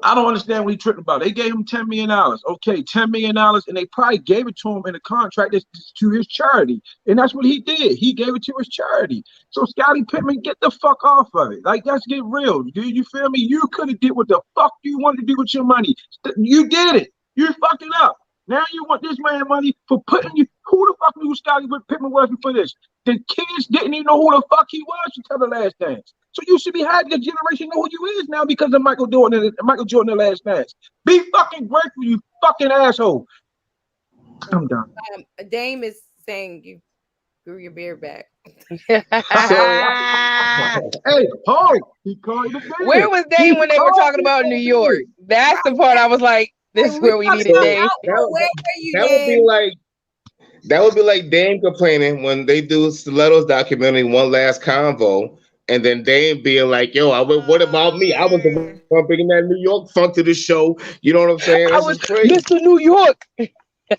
I don't understand what he's tripping about. They gave him $10 million. Okay, $10 million, and they probably gave it to him in a contract to his charity. And that's what he did. He gave it to his charity. So Scottie Pippen, get the fuck off of it. Like, let's get real. Do you feel me? You could have did what the fuck you wanted to do with your money. You did it. You fucked it up. Now you want this man money for putting you. Who the fuck knew Scottie Pippen was before this? The kids didn't even know who the fuck he was until the last dance. So you should be happy the generation know who you is now because of Michael Jordan the last dance. Be fucking grateful, you fucking asshole. I'm done. Dame is saying you grew your beard back. So, Hey, hold. He called the beard. Where was Dame when they were talking about New York? That's the part I was like, this is where we needed Dame. Where were you, that would be Dame? like that would be like Dame complaining when they do Stiletto's documentary One Last Convo, and then Dame being like, "Yo, what about me? I was the one bringing that New York funk to the show." You know what I'm saying? I That's was just crazy. Mr. New York. Hey, like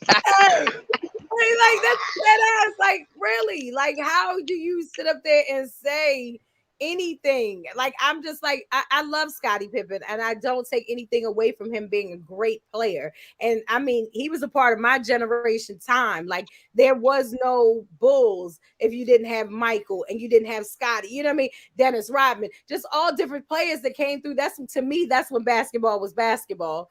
that's that ass. Like really, like how do you sit up there and say anything? Like I'm just like I love Scottie Pippen, and I don't take anything away from him being a great player. And I mean, he was a part of my generation time. Like there was no Bulls if you didn't have Michael and you didn't have Scottie. You know what I mean? Dennis Rodman, just all different players that came through. That's to me, that's when basketball was basketball.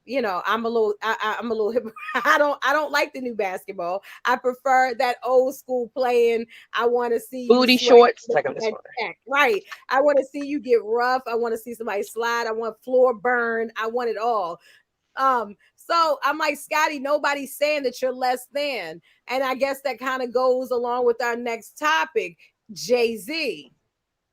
You know, I'm a little I don't like the new basketball. I prefer that old school playing. I want to see Booty shorts. Like on this one. Right. I want to see you get rough. I want to see somebody slide. I want floor burn. I want it all. So I'm like, Scottie, nobody's saying that you're less than. And I guess that kind of goes along with our next topic, Jay-Z.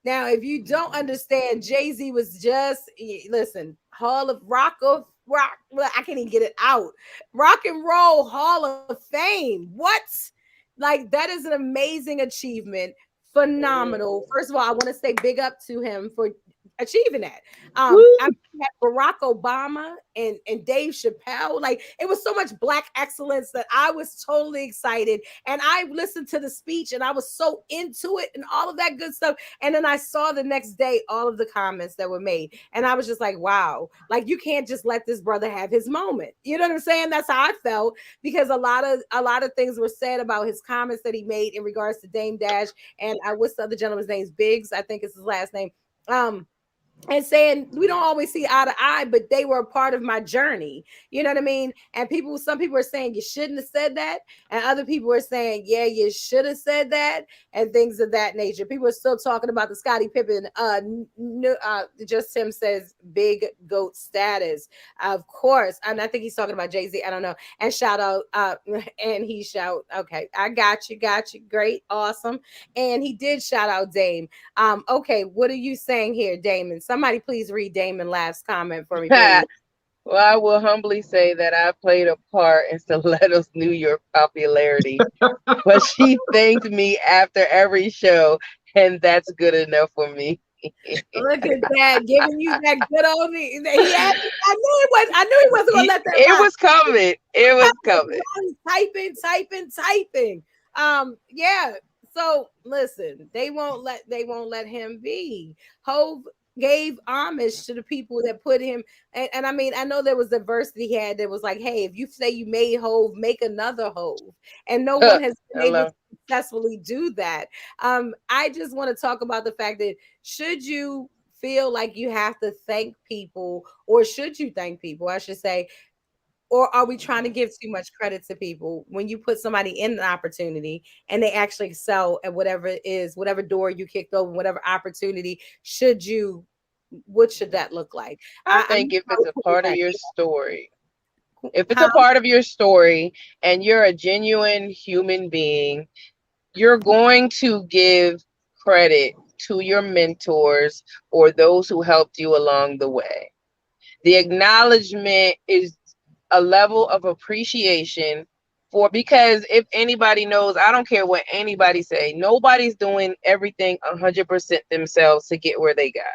Now, if you don't understand, Jay-Z was just listen, Hall of Rock. Well, I can't even get it out. Rock and Roll Hall of Fame. What? Like that is an amazing achievement. Phenomenal. First of all, I want to say big up to him for achieving that. I had Barack Obama and Dave Chappelle. Like it was so much black excellence that I was totally excited. And I listened to the speech and I was so into it and all of that good stuff. And then I saw the next day all of the comments that were made. And I was just like, wow, like you can't just let this brother have his moment. You know what I'm saying? That's how I felt because a lot of things were said about his comments that he made in regards to Dame Dash and what's the other gentleman's name? Biggs, I think is his last name. And saying we don't always see eye to eye, but they were a part of my journey. You know what I mean? And some people are saying you shouldn't have said that, and other people are saying, yeah, you should have said that, and things of that nature. People are still talking about the Scottie Pippen. Just Tim says big GOAT status, of course. And I think he's talking about Jay-Z. I don't know. And shout out, and he shout, okay, I got you, great, awesome. And he did shout out Dame. Okay, what are you saying here, Damon? Somebody please read Damon Laugh's comment for me, please. Well, I will humbly say that I played a part in Stiletto's New York popularity, but she thanked me after every show, and that's good enough for me. Look at that, giving you that good old. I knew he wasn't gonna let that. It was coming. It was coming. Typing. Yeah. So listen, they won't let him be. Hove gave homage to the people that put him, and I mean, I know there was a verse that he had that was like, hey, if you say you made Hove, make another Hove. And no one has been able to successfully do that. I just want to talk about the fact that should you feel like you have to thank people, or should you thank people, I should say, or are we trying to give too much credit to people when you put somebody in an opportunity and they actually excel at whatever it is, whatever door you kicked open, whatever opportunity? Should you what should that look like? I I'm think if so it's a cool with part of that. your story, if it's Huh? a part of your story and you're a genuine human being, you're going to give credit to your mentors or those who helped you along the way. The acknowledgement is a level of appreciation for, because if anybody knows, I don't care what anybody say, nobody's doing everything 100% themselves to get where they got.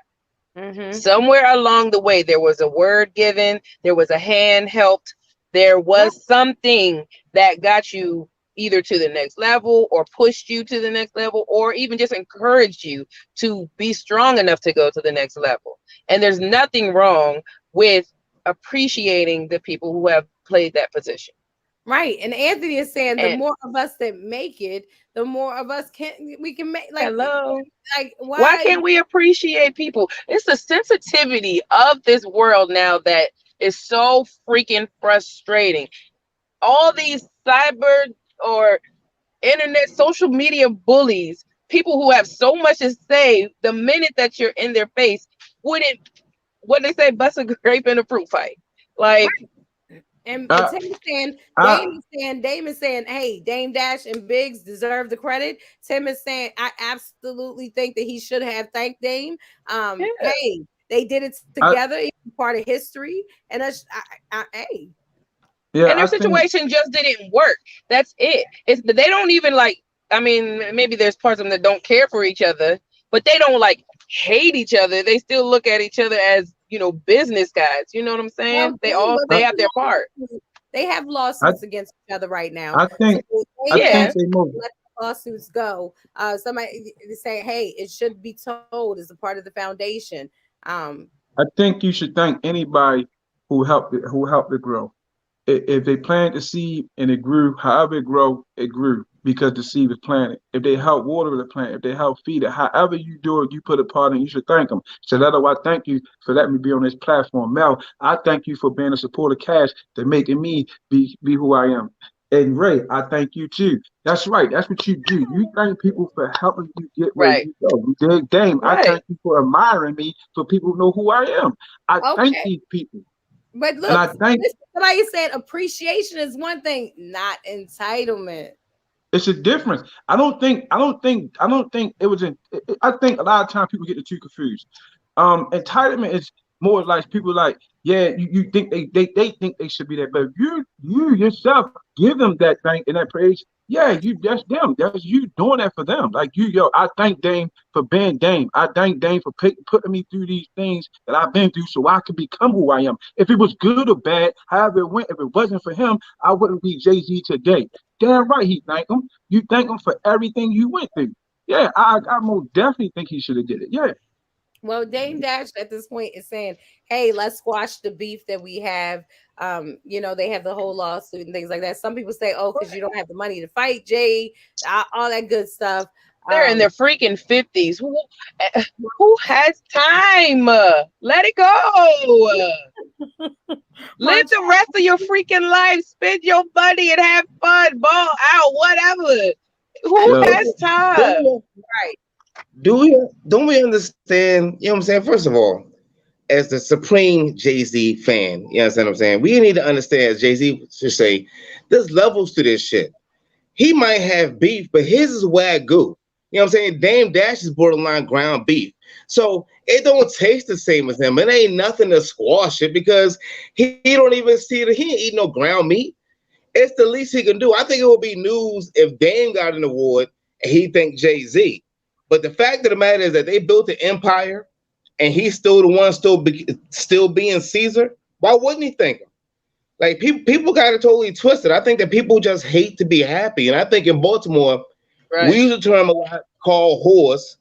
Mm-hmm. Somewhere along the way, there was a word given, there was a hand helped, there Right. was something that got you either to the next level or pushed you to the next level or even just encouraged you to be strong enough to go to the next level. And there's nothing wrong with appreciating the people who have played that position. Right. And Anthony is saying the And more of us that make it, the more of us we can make hello, like why why can't we appreciate people? It's the sensitivity of this world now that is so freaking frustrating. All these cyber or internet social media bullies, people who have so much to say, the minute that you're in their face, wouldn't, what they say, bust a grape in a fruit fight. Like, and I, Tim is saying, I, Dame is saying, hey, Dame Dash and Biggs deserve the credit. Tim is saying, I absolutely think that he should have thanked Dame. yeah. Hey, they did it I, together, it's part of history. And hey, yeah, And their I think situation just didn't work. That's it. It's they don't even like. I mean, maybe there's parts of them that don't care for each other, but they don't like hate each other. They still look at each other as, business guys. You know what I'm well, saying? They Dame, all well, I, they have their part. they have I, lawsuits against each other right now. I So think I Dame Dash think Yeah, they move. let the lawsuits go. Somebody say, hey, it should be told as a part of the foundation. Um, I think you should thank anybody who helped it grow. If they planted the seed and it grew, however it grew because the seed was planted. If they help water the plant, if they help feed it, however you do it, you put a part in, you should thank them. So that's why I thank you for letting me be on this platform. Mel, I thank you for being a supporter cash to making me be who I am. And Ray, I thank you too. That's right. That's what you do. You thank people for helping you get where right, you go. You dig? Dame, I right. thank you for admiring me for people who know who I am. I thank okay. these people. But And look, I thank somebody said appreciation is one thing, not entitlement. It's a difference. I don't think it was in. I think a lot of times people get the two confused. Entitlement is more like people like, yeah, you think they think they should be there, but you yourself give them that thing and that praise. Yeah, that's them. That's you doing that for them. Like I thank Dame for being Dame. I thank Dame for putting me through these things that I've been through so I could become who I am. If it was good or bad, however it went, if it wasn't for him, I wouldn't be Jay-Z today. Damn right he thank him. You thank him for everything you went through. Yeah, I most definitely think he should have did it. Yeah. Well, Dame Dash at this point is saying, "Hey, let's squash the beef that we have." They have the whole lawsuit and things like that. Some people say, "Oh, because you don't have the money to fight Jay," all that good stuff. They're in Um, their freaking 50s. Who has time? Let it go. my Live the rest of your freaking life. Spend your money and have fun. Ball out, whatever. I Who Yo, think has Don't time? we, right. don't we understand? You know what I'm saying? First of all, as the supreme Jay Z fan, you understand what I'm saying? We need to understand, as Jay Z should say, there's levels to this shit. He might have beef, but his is wagyu. You know what I'm saying? Dame Dash is borderline ground beef. So it don't taste the same as him. It ain't nothing to squash it because he don't even see it. He ain't eat no ground meat. It's the least he can do. I think it would be news if Dame got an award and he thanked Jay-Z. But the fact of the matter is that they built an empire and he's still the one still being Caesar. Why wouldn't he thank him? Like people got it totally twisted. I think that people just hate to be happy. And I think in Baltimore, we Right. use a term a lot called horse.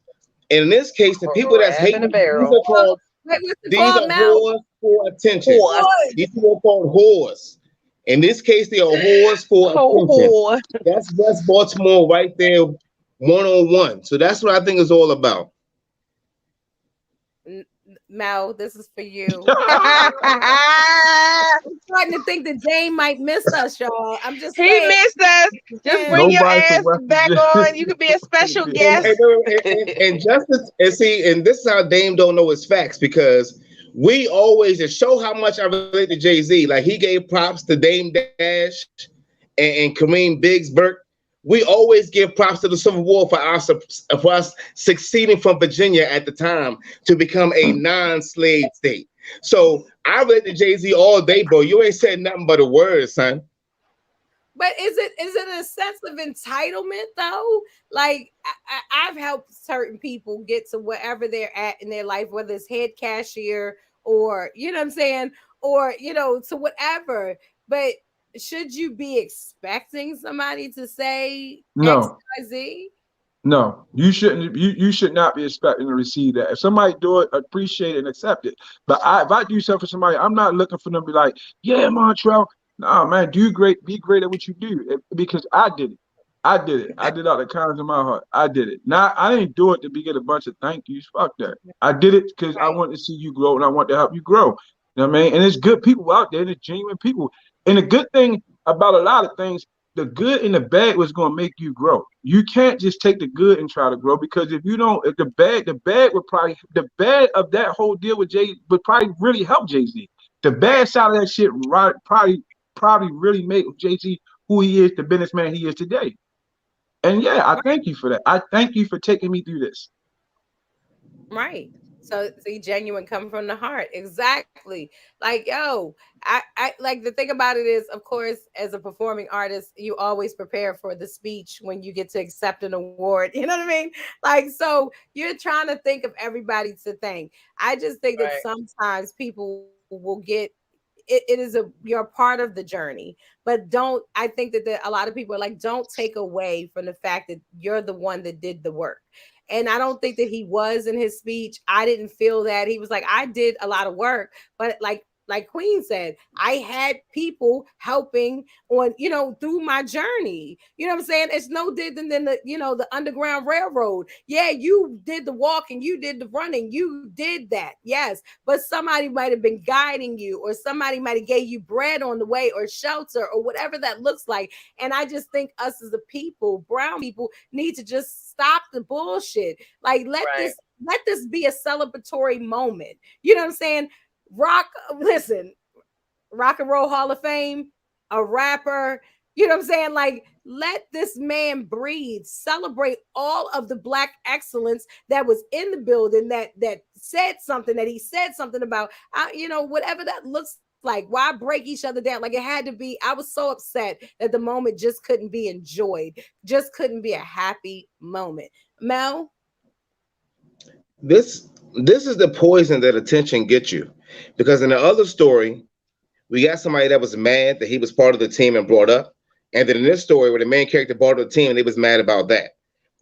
And in this case, the people that's Crab in a hating, these barrel. are called What's it these called, are Mel? whores for attention. Horse. These people are called whores. In this case, they are whores for attention. Ho, That's West Baltimore right there, 101. So that's what I think it's all about. Mel, this is for you. I'm starting to think that Dame might miss us, y'all. I'm just He saying. missed us. Just And bring your Nobody from ass West back Virginia. on. You could be a special And, guest. and, and Justice, and see, and this is how Dame don't know his facts because we always to show how much I relate to Jay-Z. Like he gave props to Dame Dash and Kareem Biggs Burke. We always give props to the Civil War for us succeeding from Virginia at the time to become a non-slave state. So I relate to Jay-Z all day, bro. You ain't said nothing but a word, son. but is it a sense of entitlement though? Like I've helped certain people get to wherever they're at in their life, whether it's head cashier or you know what I'm saying, or to whatever. But should you be expecting somebody to say No, XYZ? no, you shouldn't. You should not be expecting to receive that. If somebody do it, appreciate it and accept it. But if I do something for somebody, I'm not looking for them to be like, yeah, Montreal. Nah, man, do great, be great at what you do. Because I did it. I did it. I did out the kindness of my heart. I did it. Now I didn't do it to be get a bunch of thank yous. Fuck that. I did it because I Right. want to see you grow and I want to help you grow. You know what I mean? And there's good people out there. There's genuine people. And the good thing about a lot of things, the good and the bad was going to make you grow. You can't just take the good and try to grow because if you don't, if the bad would probably, the bad of that whole deal with Jay would probably really help Jay-Z. The bad side of that shit probably really made Jay-Z who he is, the businessman he is today. And yeah, I thank you for that. I thank you for taking me through this. Right. So see, genuine come from the heart. Exactly. Like, yo, I like the thing about it is, of course, as a performing artist, you always prepare for the speech when you get to accept an award. You know what I mean? Like, so you're trying to think of everybody to thank. I just think that Right. sometimes people will get it is you're a part of the journey, but don't I think that a lot of people are like, don't take away from the fact that you're the one that did the work. And I don't think that he was in his speech. I didn't feel that. He was like, I did a lot of work, but like Queen said, I had people helping on, through my journey. You know what I'm saying? It's no different than the Underground Railroad. Yeah, you did the walking, you did the running, you did that. Yes. But somebody might have been guiding you, or somebody might have gave you bread on the way, or shelter, or whatever that looks like. And I just think us as a people, brown people, need to just stop the bullshit. Like Right. let this be a celebratory moment. You know what I'm saying? Listen, Rock and Roll Hall of Fame, a rapper, you know what I'm saying? Like, let this man breathe, celebrate all of the black excellence that was in the building, that said something, that he said something about, whatever that looks like. Why break each other down? Like, it had to be. I was so upset that the moment just couldn't be enjoyed, just couldn't be a happy moment. Mel? This is the poison that attention gets you, because in the other story, we got somebody that was mad that he was part of the team and brought up, and then in this story, where the main character brought up the team and they was mad about that.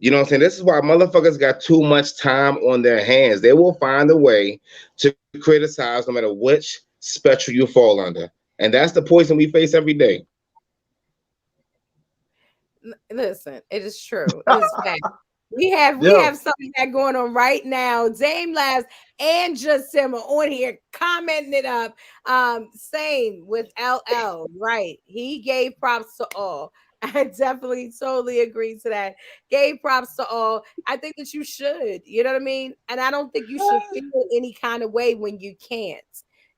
You know what I'm saying? This is why motherfuckers got too much time on their hands. They will find a way to criticize no matter which spectrum you fall under, and that's the poison we face every day. Listen, it is true. It is fact. We Yo, have something that going on right now. Dame Labs and Just Simmer on here commenting it up. Same with LL, right? He gave props to all. I definitely totally agree to that. Gave props to all. I think that you should, you know what I mean? And I don't think you should feel any kind of way when you can't.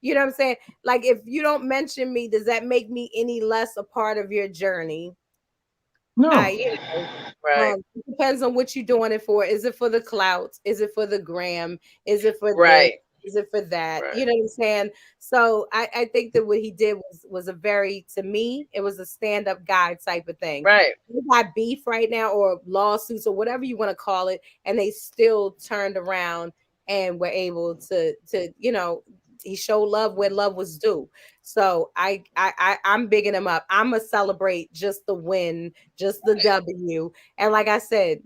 You know what I'm saying? Like, if you don't mention me, does that make me any less a part of your journey? no, I, Right. it depends on what you're doing it for. Is it for the clout? Is it for the gram? Is it for this? Right. Is it for that? Right. You know what I'm saying? So I think that what he did was a very, to me, it was a stand-up guy type of thing. Right. We got beef right now, or lawsuits, or whatever you want to call it, and they still turned around and were able to he showed love where love was due. So I'm bigging him up. I'm gonna celebrate just the win, just the W. And like I said,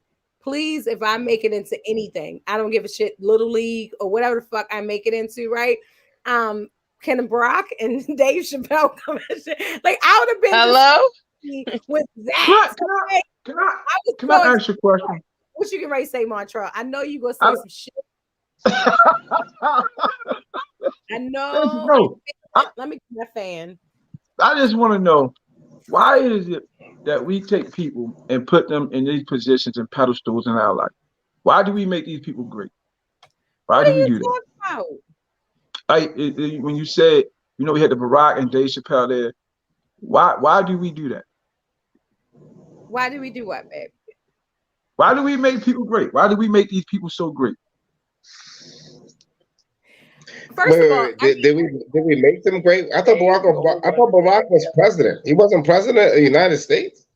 please, if I make it into anything, I don't give a shit, little league or whatever the fuck I make it into, right? Ken Brock and Dave Chappelle come and shit. Like, I would have been just Hello? happy with can that. I can I Okay? can I I was can so I excited. ask you a question? What you get ready to say, Montreal? I know you gonna I, say some shit. I Listen, know. no, Let me get that fan. I just want to know why is it that we take people and put them in these positions and pedestals in our life? Why do we make these people great? Why What do are we you do that? talking about? When you said, we had the Barack and Dave Chappelle there. Why do we do that? Why do we do what, babe? Why do we make people great? Why do we make these people so great? First of all, Did we make them great? I thought Ain't no Barack was president. He wasn't president of the United States.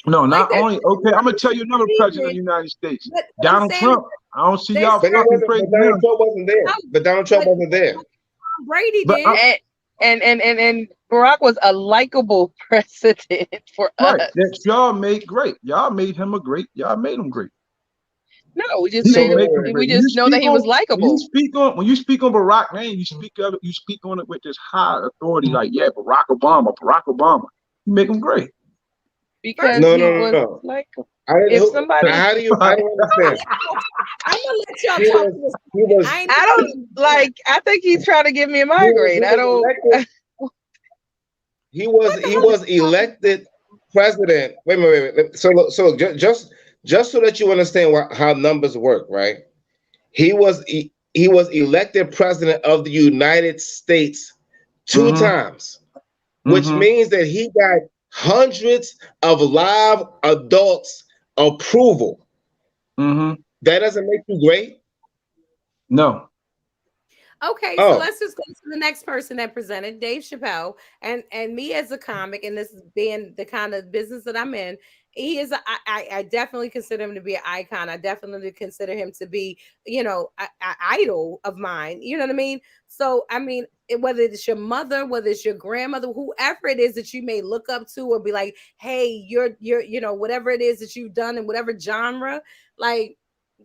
No, like not that. only. Okay, I'm gonna tell you another president of the United States, But what I'm Donald saying, Trump. I don't see there's y'all But he fucking wasn't. But praising Donald him. Trump wasn't there. But Donald Trump wasn't there. Tom Brady But did. and Barack was a likable president for right, us. that y'all made great. Y'all made him a great. Y'all made him great. No, we just He So made didn't him. make him We great. just know that he was likable. When you speak on Barack name, you speak on it with this high authority, like Barack Obama. You make him great. Because no, he no, no, was no. like, I didn't. if somebody, How do you? I don't understand. I'm gonna let y'all He talk was. to this. He was. I ain't I don't like. I think he's trying to give me a He was. migraine. He I was don't. elected. He was. What the He hell? was elected president. Wait a minute. Wait a minute. Just so that you understand how numbers work, right? He was elected president of the United States two Mm-hmm. times, which Mm-hmm. means that he got hundreds of live adults approval. Mm-hmm. That doesn't make you great. No. Okay, so Oh, let's just go to the next person that presented, Dave Chappelle, and me as a comic, and this being the kind of business that I'm in. He is. I definitely consider him to be an icon. I definitely consider him to be, a idol of mine. You know what I mean? So I mean, whether it's your mother, whether it's your grandmother, whoever it is that you may look up to, or be like, hey, you're, whatever it is that you've done in whatever genre, like.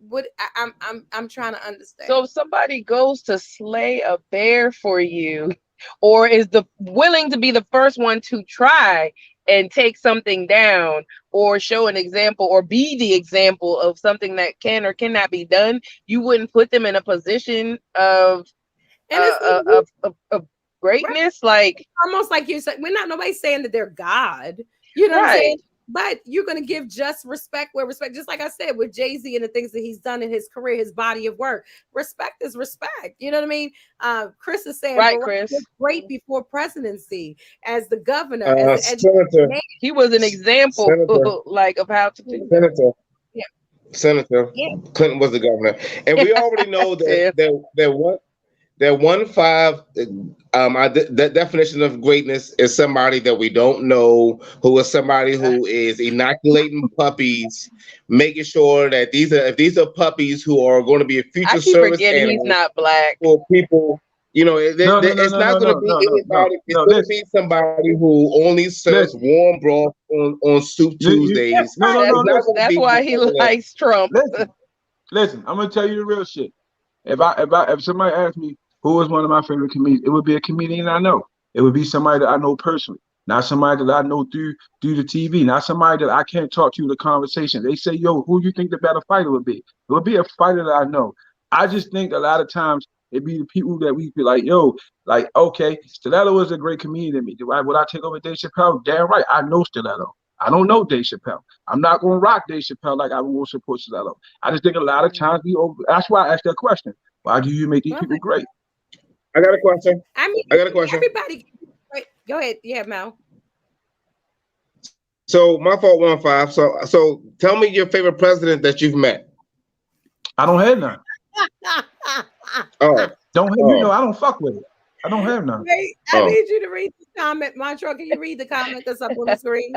What I'm trying to understand. So if somebody goes to slay a bear for you, or is willing to be the first one to try and take something down, or show an example, or be the example of something that can or cannot be done, you wouldn't put them in a position of And it's of greatness, like almost like you said, we're not nobody's saying that they're God. You know what I'm right. saying? But you're gonna give just respect where respect, just like I said with Jay-Z and the things that he's done in his career, his body of work. Respect is respect. You know what I mean? Chris is saying Right, Barack Chris. was great before presidency as the governor, as the senator, man. He was an example senator, like of how to do that. senator, Yeah, senator. yeah. Clinton was the governor, and we already know Tim. that 1-5. The definition of greatness is somebody that we don't know, who is somebody who is inoculating puppies, making sure that if these are puppies who are going to be a I future keep service forgetting he's animal not black. for people. No. It's not going to be anybody. It's No. going to Listen. be somebody who only serves Listen. warm broth on Soup Tuesdays. No. It's not Listen. going to That's be why he president. likes Trump. Listen. I'm gonna tell you the real shit. If somebody asked me who was one of my favorite comedians, it would be a comedian I know. It would be somebody that I know personally, not somebody that I know through the TV, not somebody that I can't talk to in the conversation. They say, "Yo, who you think the better fighter would be?" It would be a fighter that I know. I just think a lot of times it be the people that we be like, "Yo, like okay, Stilletto is a great comedian to me. Would I take over Dave Chappelle? Damn right, I know Stilletto. I don't know Dave Chappelle. I'm not gonna rock Dave Chappelle like I will support Stilletto. I just think a lot of times that's why I asked that question. Why do you make these people great? I got a question. I mean, I got a question. everybody. Go ahead. Yeah, Mel. So my fault 1-5. So tell me your favorite president that you've met. I don't have none. Oh, I don't fuck with it. I don't have none. Wait, I need you to read the comment. Montreal, can you read the comment that's up on the screen?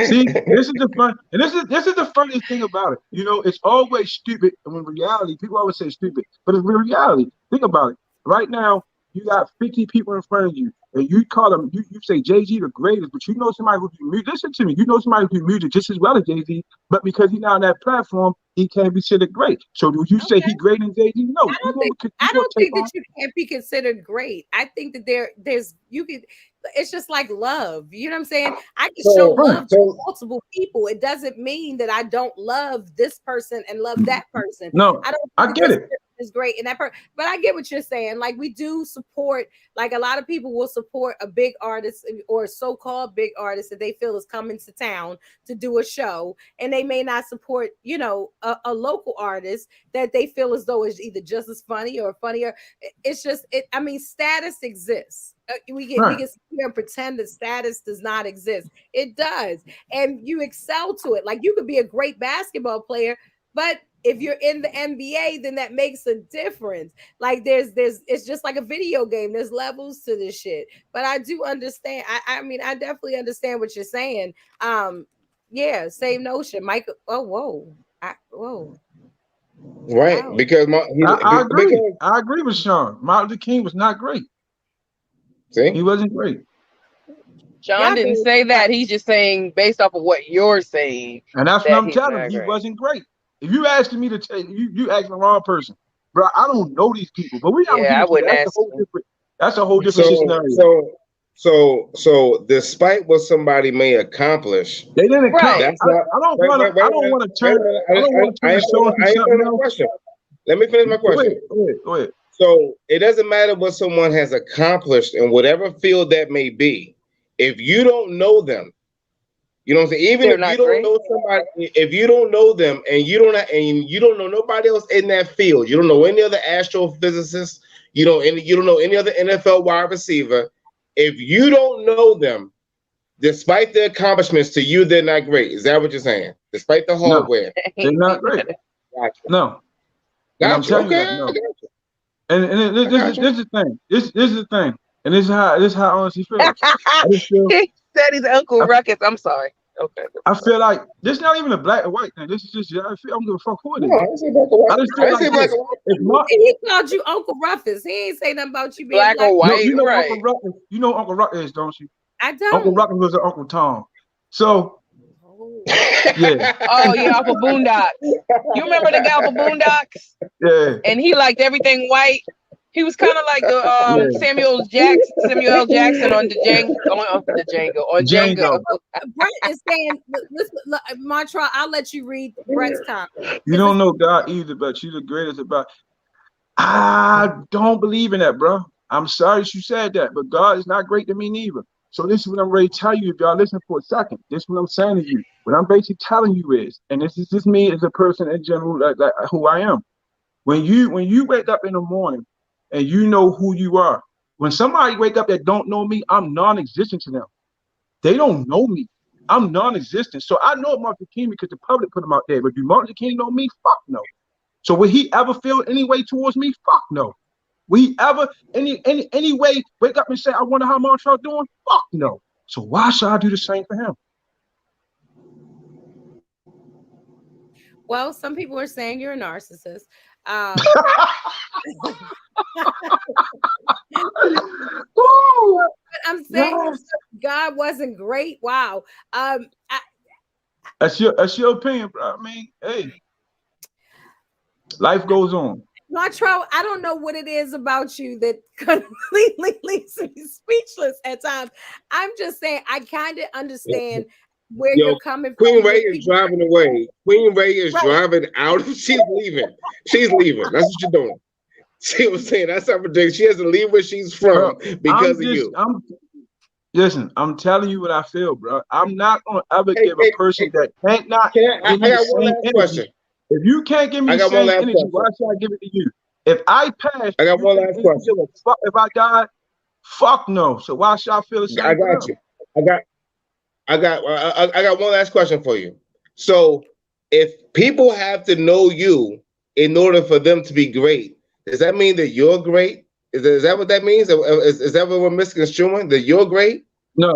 See, this is the fun, and this is the funniest thing about it. It's always stupid, and when reality, people always say stupid, but it's real reality. Think about it. Right now, you got 50 people in front of you, and you call them. You say Jay-Z the greatest, but you know somebody who do music. Listen to me. You know somebody who do music just as well as Jay-Z, but because he's not on that platform, he can't be considered great. So do you say he great in Jay-Z? No. I don't think that you can't be considered great. I think that there's you could. It's just like love. You know what I'm saying? I can show love to multiple people. It doesn't mean that I don't love this person and love that person. No, I don't. I get it. Is great in that person, but I get what you're saying. Like we do support, like a lot of people will support a big artist or so-called big artist that they feel is coming to town to do a show, and they may not support, you know, a local artist that they feel as though is either just as funny or funnier. It's just it. I mean, status exists. We can sit here and pretend that status does not exist. It does, and you excel to it. Like you could be a great basketball player, but if you're in the NBA, then that makes a difference. Like there's it's just like a video game. There's levels to this shit. But I do understand. I mean, I definitely understand what you're saying. Yeah, same notion. Michael. Oh, whoa. Right. Wow. Because I agree. I agree with Sean. Martin Luther King was not great. See? He wasn't great. Sean didn't say that. He's just saying based off of what you're saying. And that's what I'm telling him. He wasn't great. If you asking me to tell you asking the wrong person, bro. I don't know these people, but I wouldn't ask. That's a whole different scenario. So, despite what somebody may accomplish, they didn't. Right. I don't want to turn. Let me finish my question. Go ahead. So it doesn't matter what someone has accomplished in whatever field that may be. If you don't know them. You know what I'm saying? Even if you don't know somebody, if you don't know them and you don't know nobody else in that field, you don't know any other astrophysicist, you don't know any other NFL wide receiver. If you don't know them, despite their accomplishments, to you they're not great. Is that what you're saying? Despite the hardware, they're not great. Gotcha. No, I'm telling you that. No. And this is the thing. This is the thing, and this is how I honestly feel. He said he's Uncle Ruckus. I'm sorry. Okay. I feel like this is not even a black and white thing. This is just I don't give a fuck who it is. No, I didn't say black and white. I just feel like he called you Uncle Ruckus. He ain't say nothing about you being black or white. No, you know Uncle Ruckus. You know Uncle Ruckus is, don't you? I don't. Uncle Ruckus was Uncle Tom. So yeah. Oh yeah, off of Boondocks. You remember the guy off of Boondocks? Yeah. And he liked everything white. He was kind of like the Samuel L. Jackson on Django. Brett is saying, listen, Montreal, I'll let you read Brett's comment. You don't know God either, but you're the greatest about. I don't believe in that, bro. I'm sorry you said that, but God is not great to me neither. So this is what I'm ready to tell you. If y'all listen for a second, this is what I'm saying to you. What I'm basically telling you is, and this is just me as a person in general, like who I am. When you wake up in the morning and you know who you are. When somebody wake up that don't know me, I'm non-existent to them. They don't know me. I'm non-existent. So I know Martin Luther King because the public put him out there. But do Martin Luther King know me? Fuck no. So will he ever feel any way towards me? Fuck no. Will he ever any way wake up and say, I wonder how Montreal doing? Fuck no. So why should I do the same for him? Well, some people are saying you're a narcissist. I'm saying God wasn't great. Wow. That's your opinion, bro. I mean, hey, life goes on. Montreal, I don't know what it is about you that completely leaves me speechless at times. I'm just saying I kind of understand where you're coming from. Queen Ray is driving away. Queen Ray is driving out. She's leaving. She's leaving. That's what you're doing. She was saying that's not ridiculous. She has to leave where she's from because of you. Listen, I'm telling you what I feel, bro. I'm not gonna ever give a person that can't not. I got one last question. If you can't give me the same energy, why should I give it to you? If I pass, I got one last question. If I die, fuck no. So why should I feel the same? I got you. I got one last question for you. So if people have to know you in order for them to be great, does that mean that you're great? Is that what that means? Is that what we're misconstruing? That you're great? No,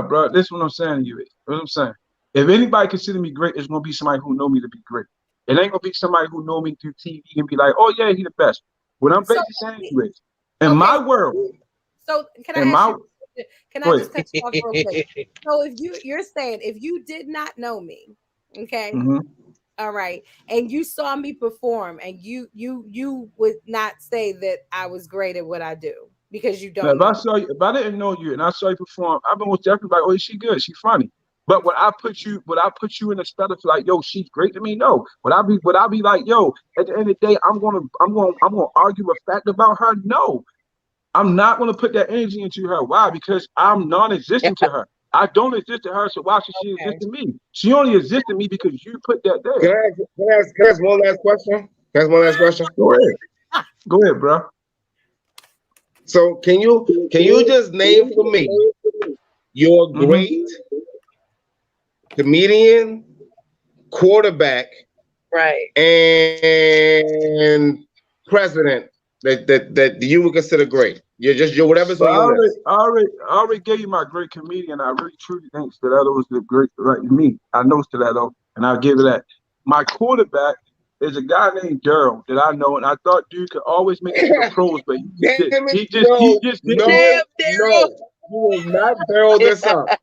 bro. This is what I'm saying to you. What I'm saying. If anybody consider me great, it's gonna be somebody who know me to be great. It ain't gonna be somebody who know me through TV and be like, oh yeah, he the best. What I'm basically saying is, in my world. So can I just cut you off real quick? So if you're saying if you did not know me, okay, All right. And you saw me perform, and you would not say that I was great at what I do because you Now, don't know. if I didn't know you and I saw you perform, I've been with everybody. Oh, she good, she funny. But would I put you in a status like, yo, she's great to me? No. Would I be like, yo, at the end of the day, I'm gonna argue a fact about her? No. I'm not gonna put that energy into her. Why? Because I'm non-existent to her. I don't exist to her, so why should she exist Okay. to me? She only exists to me because you put that Can there. I ask one last question? Can I ask one last question? Go ahead. Go ahead, bro. So can you just name for me your Mm-hmm. great comedian, quarterback, Right. and president that you would consider great? You're just your whatever's But on your list. I already gave you my great comedian. I really truly think Stilletto was the great right me. I know Stilletto, and I'll give it that. My quarterback is a guy named Daryl that I know, and I thought dude could always make it to the pros, but he just Damn didn't. it! He No, just didn't. no, Damn, Daryl. no. You will not barrel this up.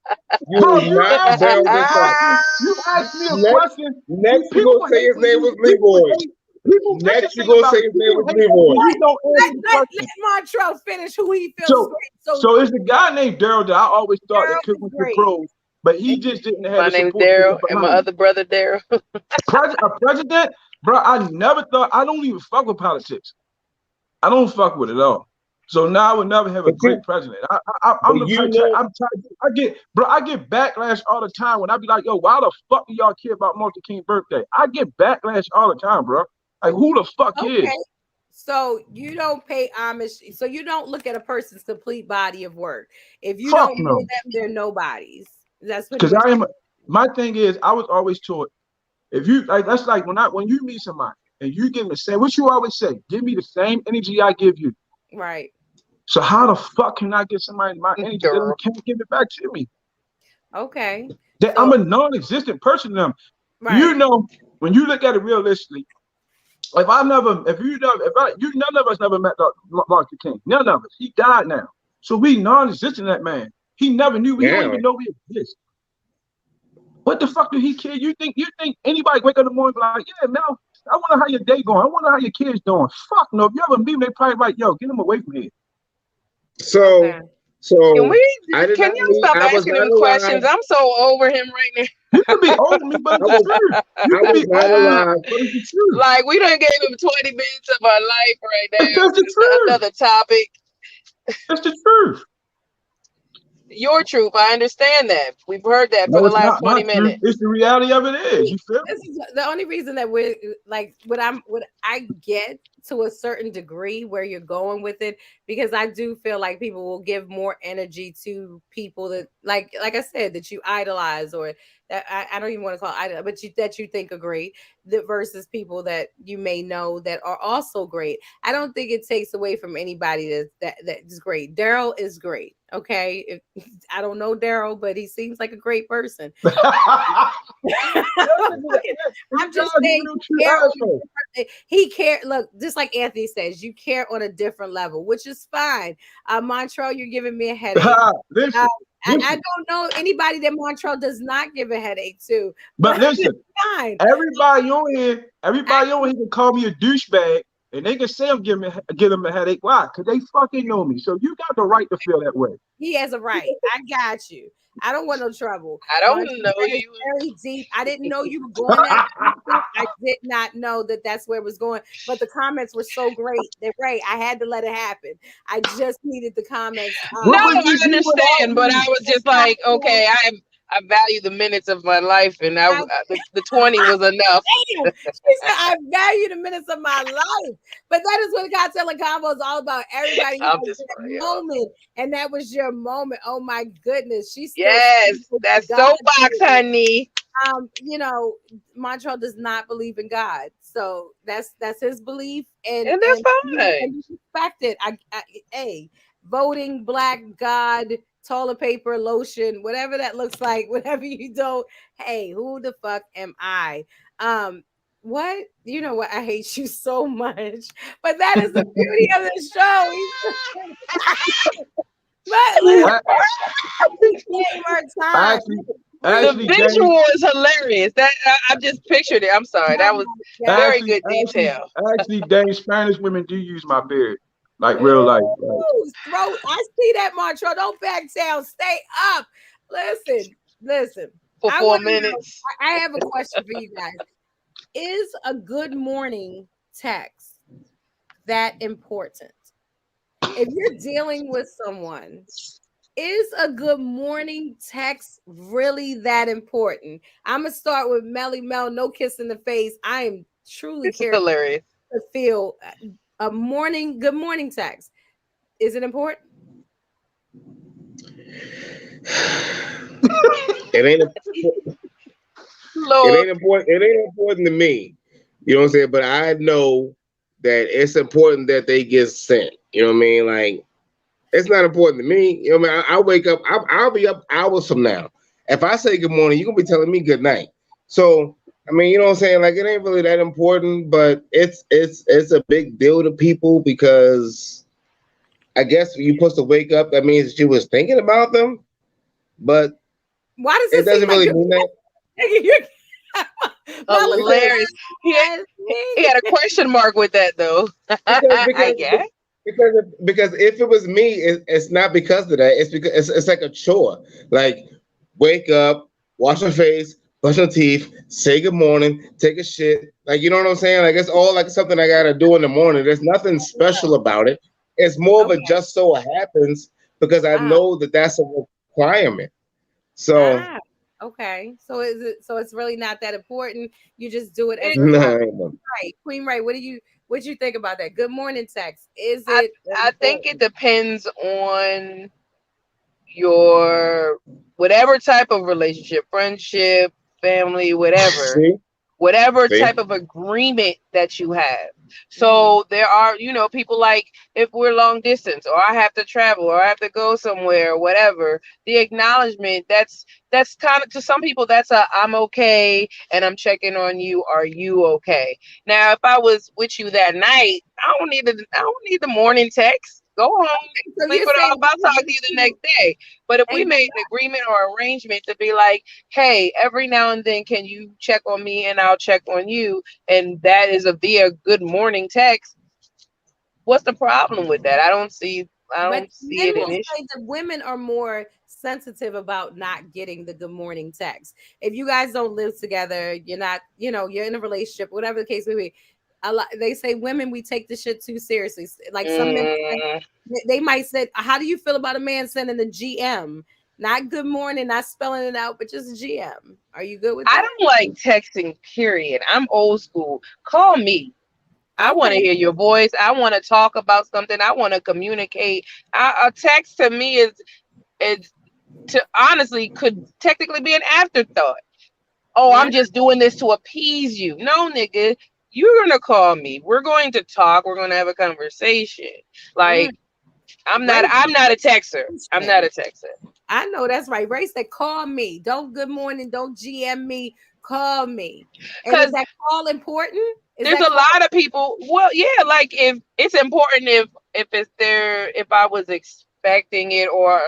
You Bro, will you not asked me barrel a this up. question. You asked me a Next, question. next you People gonna would say hate his when name you. was People would Leroy. hate. People. That's the Next you thing gonna about say it. his name People was hate when Leroy. you don't answer the question. Let Montrell finish who he feels is So, great. So so it's a guy named Daryl that I always thought that Daryl could is went to the great. pros, but he just didn't have My the name's support Daryl, system and my behind him. other brother Daryl. A president, bro. I never thought. I don't even fuck with politics. I don't fuck with it at all. So now I would never have a But great you, president. but I'm the you type. know, I'm tired. I get backlash all the time when I be like, yo, why the fuck do y'all care about Martin King birthday? I get backlash all the time, bro. Like, who the fuck Okay. is? So you don't pay homage. So you don't look at a person's complete body of work. If you Fuck don't know no. them, they're nobodies. That's pretty Because much. my thing is, I was always taught if you like, that's like when you meet somebody and you give them the same, what you always say, give me the same energy I give you. Right. So how the fuck can I give somebody my energy that Girl. can't give it back to me? Okay. That So I'm a non-existent person to them. right. You know, when you look at it realistically, none of us never met Martin Luther King. None of us. He died now. So we non-existent, that man. He never knew, we don't damn. even know we exist. What the fuck do he care? You think anybody wake up in the morning and be like, yeah, Mel, I wonder how your day going. I wonder how your kids doing. Fuck no. If you ever meet them, they probably like, yo, get them away from here. So, Okay. Can so we? I did Can not y'all meet. stop I was asking not him questions? alive. I'm so over him right You can be over me, but I it's the was, truth. You I can was be not over me, alive. but it's the truth. now. Like we done gave him 20 minutes of our life right That's now. the truth. Another topic. That's the truth. Your truth. I understand that. We've heard that for No, the it's last not my 20 truth. minutes. It's the reality of it is. You feel This me? is the only reason that we're like what I get to a certain degree where you're going with it, because I do feel like people will give more energy to people that like I said, that you idolize, or that I don't even want to call idol, but that you think are great, that versus people that you may know that are also great. I don't think it takes away from anybody that is great. Daryl is great. Okay. I don't know Daryl, but he seems like a great person. I'm just saying, he care. Look, just like Anthony says, you care on a different level, which is fine. Montrell, you're giving me a headache. Listen, I don't know anybody that Montrell does not give a headache to, but but listen, it's fine. everybody on here can call me a douchebag, and they can say I'm give them a headache. Why? Because they fucking know me. So you got the right to feel that way. He has a right. I got you. I don't want no trouble. I don't Montrell, know that is you. very deep. I didn't know you were going that deep. I did not know that that's where it was going. But the comments were so great. They're great. I had to let it happen. I just needed the comments. No, What would I you do without understand, but I me? was just like, okay, I value the minutes of my life, and I, the 20 was enough. Damn. She said, I value the minutes of my life. But that is what Kocktails and Konvos is all about. Everybody has I'm just that playing. moment. And that was your moment. Oh my goodness. She's still Yes, that's soapbox, honey. You know, Montreal does not believe in God. So that's his belief. And And that's fine. and you respect it. Hey, voting black God, toilet paper, lotion, whatever that looks like, whatever you do. Hey, who the fuck am I? What? You know what? I hate you so much. But that is the beauty of the show. But I, we gave our time. The Actually, Dame, visual is hilarious. That I just pictured it. I'm sorry. That Oh was my God. very actually, good actually, detail. actually, Dame, Spanish women do use my beard, like real life. Like, Ooh, throw. I see that, Montreal. Don't back down. Stay up. Listen, listen. For I four want to know. minutes. I have a question for you guys. Is a good morning text that important? If you're dealing with someone, is a good morning text really that important? I'm gonna start with Melly Mel. No kiss in the face. I am truly This is curious hilarious. to feel a morning, good morning text. Is it important? It ain't. It Lord, ain't important. It ain't important to me. You know what I'm saying? But I know that it's important that they get sent. You know what I mean? Like it's not important to me. You know what I mean? I wake up. I'll be up hours from now. If I say good morning, you're gonna be telling me good night. So I mean, you know what I'm saying? Like it ain't really that important, but it's a big deal to people because I guess you're supposed to wake up. That means that you was thinking about them, but Why does it it seem doesn't like really you're mean that Melly because hilarious. says He me? had a question mark with that though. because I guess. because if it was me, it's not because of that. It's because it's like a chore. Like wake up, wash your face, brush your teeth, say good morning, take a shit. Like you know what I'm saying? Like it's all like something I gotta do in the morning. There's nothing special about it. It's more of a Okay. just so happens because I Ah, know that that's a requirement. So ah. Okay. So is it? So it's really not that important. You just do it as It, a habit. no, Right, Queen Ray. What do you think about that? Good morning text. Is I it I think it important? depends on your whatever type of relationship, friendship, family, whatever. see, Whatever see, type of agreement that you have. Mhm. So there are, people like if we're long distance or I have to travel or I have to go somewhere or whatever, the acknowledgement that's kind of to some people that's a I'm okay and I'm checking on you. Are you okay? Now, if I was with you that night, I don't need the morning text. Go home, So sleep you're it saying off. I'll talk to you the next day. But if we hey, made an agreement or arrangement to be like, hey, every now and then, can you check on me and I'll check on you? And that is a via good morning text. What's the problem with that? I but don't see men it will an issue. say that women are more sensitive about not getting the good morning text. If you guys don't live together, you're not, you're in a relationship, whatever the case may be. A lot, they say women we take the shit too seriously. Like some men, Mm, they might say, "How do you feel about a man sending the GM? Not good morning, not spelling it out, but just GM. Are you good with I that?" don't like texting, period. I'm old school. Call me. I want to Okay, hear your voice. I want to talk about something. I want to communicate. A text to me is to honestly could technically be an afterthought. Oh, yeah. I'm just doing this to appease you. No, nigga, you're gonna call me. We're going to talk. We're gonna have a conversation. Mm, Like Ray I'm not a texter. I'm not said, a texter. I know that's right. Ray said, "Call me. Don't good morning. Don't GM me. Call me." And is Cause that call important? Is there's that a call? lot of people. Well, yeah, like if it's important if it's there if I was expecting it or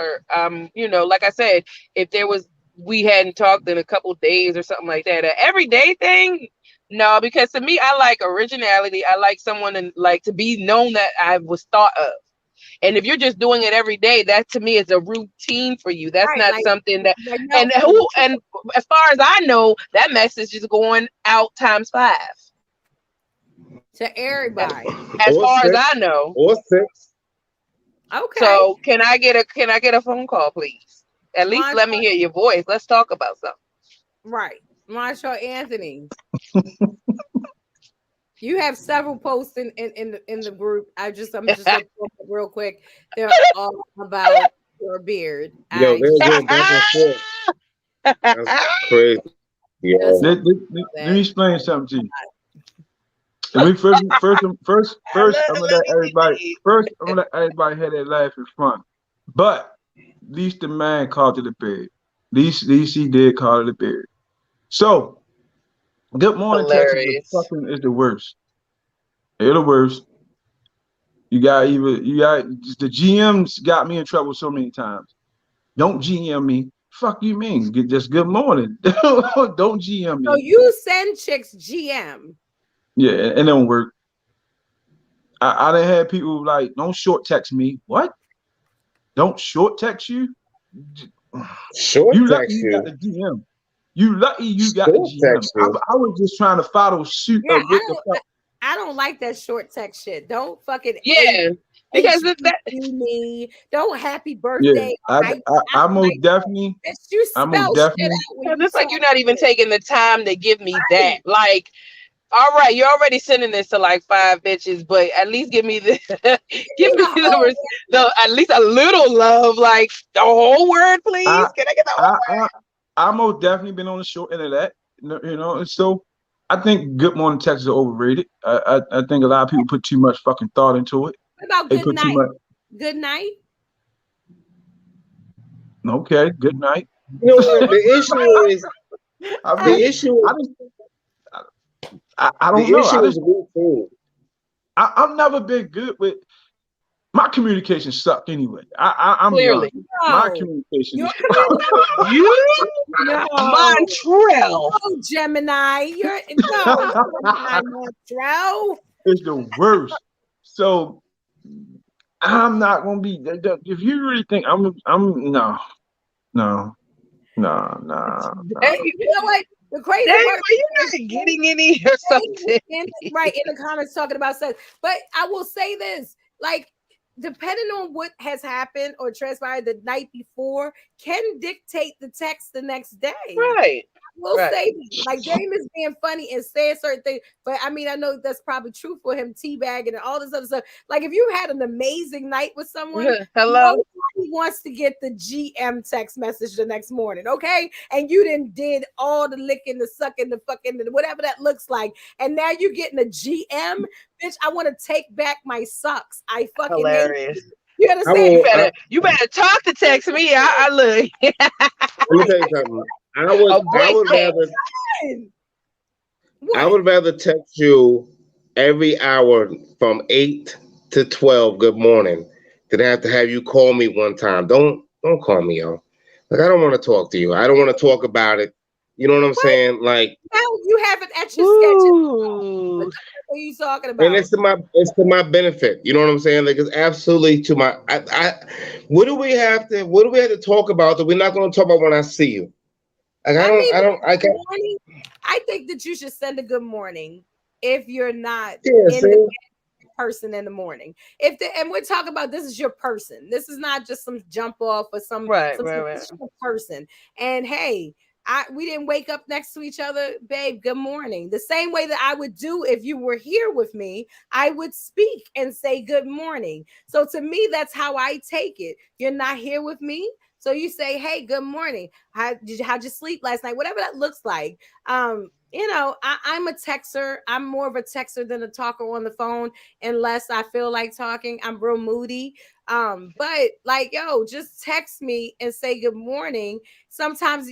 like I said, if there was we hadn't talked in a couple days or something like that. An everyday thing, no, because to me I like originality. I like someone and like to be known that I was thought of. And if you're just doing it every day, that to me is a routine for you. That's Right, not like something that no, and as far as I know, that message is going out times five. to As, everybody. as or far as six, I know. or six. Okay, So can I get a phone call, please? At least let me Marsha, hear your voice. Let's talk about something. right, Marsha Anthony. You have several posts in the group. I'm just gonna pull up real quick. They're all about your beard. Yo, I they're just going back and forth. That's crazy, yo. just want let me that. explain something to you. And we first, I I'm gonna love let you, everybody. G. First, I'm gonna let everybody have their laugh and fun. But at least the man called it a beard. At least he did call it a beard. So, good morning, Texas Hilarious. is the worst. They're the worst. You got the GMs got me in trouble so many times. Don't GM me. Fuck you mean? Just good morning. Don't GM So me. you send chicks GM. Yeah, it don't work. I done had people like, don't short text me. What? Don't short text you? Short You lucky text you got you. the GM. You lucky you got the Short GM. text you. I was just trying to follow suit Yeah, of what the fuck. I don't like that short text shit. Don't fucking Yeah, because it's that. me. Don't happy Yeah, birthday. I don't most like definitely, that. Bitch, you I spell most shit definitely, out when you It's like talk. you're not even taking the time to give me that. Right. Like, all right, you're already sending this to like 5 bitches, but at least give me the give me the at least a little love, like the whole word, I, please. Can I get the whole I, I most definitely been on the short end of that. And so I think good morning texts are overrated. I think a lot of people put too much fucking thought into it. What about They good put too night? much. Good night. Okay, good night. You know what? The issue is I the mean, issue I is just, I don't the know. issue is routine. I've never been good with my communication sucked anyway. I'm be clearly? honest. My No. communication Your is communication. You No. Montrell. No, Gemini. You're no Gemini Montreal. it's the worst. So I'm not gonna be. If you really think I'm no. Hey, You know what? The crazy dang, part are you not getting any or something? right in the comments talking about sex. But I will say this, like, depending on what has happened or transpired the night before, can dictate the text the next day. Right. We'll Right. say like Dame is being funny and saying certain things, but I mean I know that's probably true for him teabagging and all this other stuff. Like if you had an amazing night with someone, Hello. nobody wants to get the GM text message the next morning, okay? And you did all the licking, the sucking, the fucking, whatever that looks like, and now you're getting a GM, bitch. I want to take back my socks. I fucking Hilarious. hate you. You I understand? will. You better talk to text me. I look. Let me tell you something. A I voice would text. rather I What? would rather text you every hour from 8 to 12 good morning than have to have you call me one time. Don't call me, yo. Like I don't want to talk to you. I don't want to talk about it. You know what I'm What? saying? Like, Now you have it at your schedule. Ooh. What are you talking and about? it's to my benefit. You know what I'm saying? Like it's absolutely to my I what do we have to talk about that we're not gonna talk about when I see you? Like I mean, I good can't. morning. I think that you should send a good morning if you're not Yeah, in the see? person in the morning. And we're talking about this is your person. This is not just some jump off or some Right. this is your person. And hey, we didn't wake up next to each other, babe. Good morning. The same way that I would do if you were here with me, I would speak and say good morning. So to me, that's how I take it. You're not here with me. So you say, hey, good morning. How'd you sleep last night? Whatever that looks like. I'm a texter. I'm more of a texter than a talker on the phone, unless I feel like talking. I'm real moody. But like, yo, just text me and say good morning. Sometimes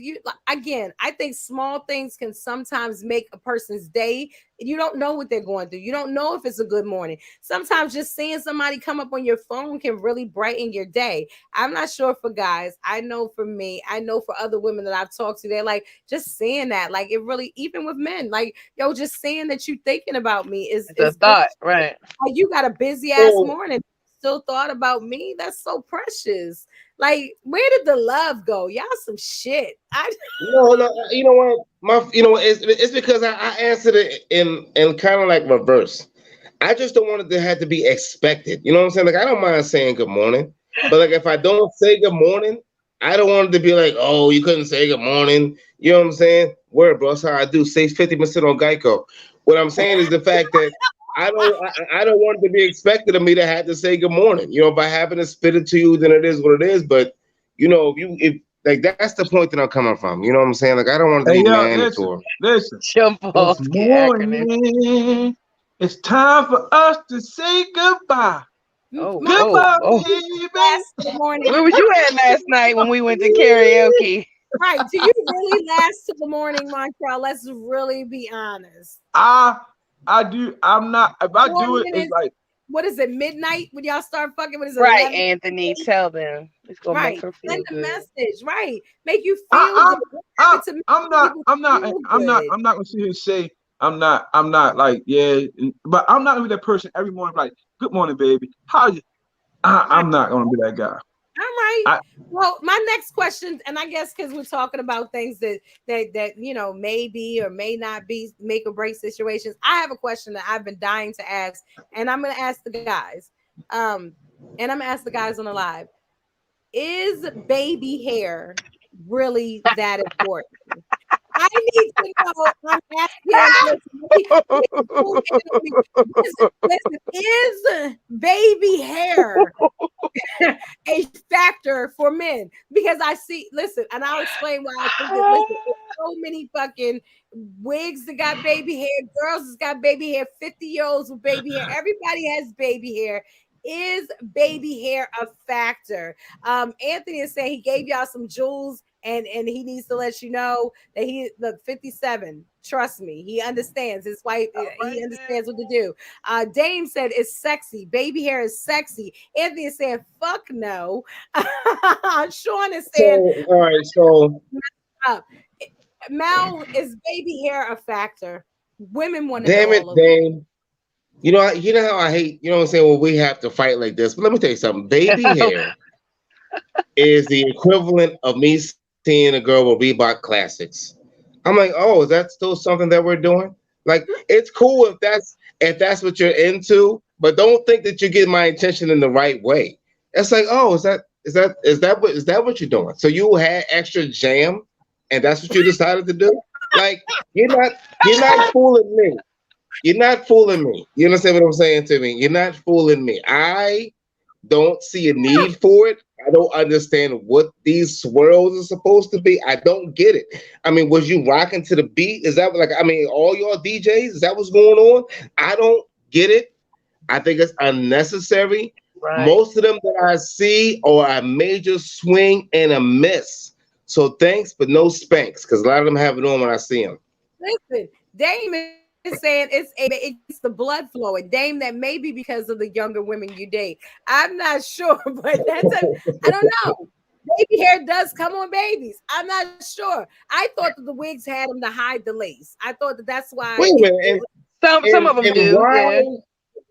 again, I think small things can sometimes make a person's day. You don't know what they're going through. You don't know if it's a good morning. Sometimes just seeing somebody come up on your phone can really brighten your day. I'm not sure for guys. I know for me, I know for other women that I've talked to, they're like, just saying that, like it really, even with men, like, yo, just saying that you thinking about me is It's a good. thought. Right. Like, you got a busy ass So, morning, still thought about me. That's so precious. Like, where did the love go? Y'all some shit. no, you know what? It's because I answered it in kind of like reverse. I just don't want it to have to be expected. You know what I'm saying? Like I don't mind saying good morning, but like if I don't say good morning, I don't want it to be like, oh, you couldn't say good morning. You know what I'm saying? Word, bro. That's how I do. Save 50% on Geico. What I'm saying is the fact that I don't want it to be expected of me to have to say good morning. You know, if I happen to spit it to you, then it is what it is. But you know, if like that's the point that I'm coming from. You know what I'm saying? Like I don't want it to Hey, be yo, listen, mandatory. listen. Jump off. It's morning. It's time for us to say goodbye. Oh, Goodbye, oh. baby. Last morning. Where was you at last night when we went to karaoke? Right. Do you really last till the morning, Montreal? Let's really be honest. I do. I'm not. If I do it, Morning it's is, like what is it, midnight when y'all start fucking? What is it, Right, 11? Anthony. Tell them. It's gonna make Right. her Send feel a good. message. Right. Make you feel I, good. What I, happened to make I'm not, people I'm not, feel I'm not, good? I'm not gonna sit here and say I'm not like yeah, but I'm not gonna be that person every morning like, good morning, baby. How you? Right. I'm not gonna be that guy. All right. I, Well, my next question, and I guess because we're talking about things that maybe or may not be make or break situations. I have a question that I've been dying to ask, and I'm gonna ask the guys. Um, and I'm gonna ask the guys on the live. Is baby hair really that important? I need to know. I'm asking. Listen, listen. Is baby hair a factor for men? Because I see. Listen, and I'll explain why I think that. Listen, there's so many fucking wigs that got baby hair, girls that's got baby hair, 50-year-olds with baby hair. Everybody has baby hair. Is baby hair a factor? Anthony is saying he gave y'all some jewels, and he needs to let you know that he look 57. Trust me, he understands. His wife, All he right then. understands what to do. Dame said it's sexy. Baby hair is sexy. Anthony is saying fuck no. Sean is So saying all right, so up. Mal, is baby hair a factor? Women want to know damn it, all of it. Dame. You know how I hate. You know what I'm saying? Well, we have to fight like this. But let me tell you something. Baby hair is the equivalent of me seeing a girl with Reebok Classics. I'm like, oh, is that still something that we're doing? Like, it's cool if that's what you're into, but don't think that you get my attention in the right way. It's like, oh, is that what you're doing? So you had extra jam, and that's what you decided to do? Like, you're not fooling me. You're not fooling me. You understand what I'm saying to me? You're not fooling me. I don't see a need for it. I don't understand what these swirls are supposed to be. I don't get it. I mean, was you rocking to the beat? Is that like, I mean, all y'all DJs? Is that what's going on? I don't get it. I think it's unnecessary. Right. Most of them that I see are a major swing and a miss. So thanks, but no spanks, because a lot of them have it on when I see them. Listen, Dame is saying it's the blood flowing. Dame, that may be because of the younger women you date. I'm not sure, but I don't know. Baby hair does come on babies. I'm not sure. I thought that the wigs had them to hide the lace. I thought that that's why Wait a minute, it was Some of them and do, yeah. why? a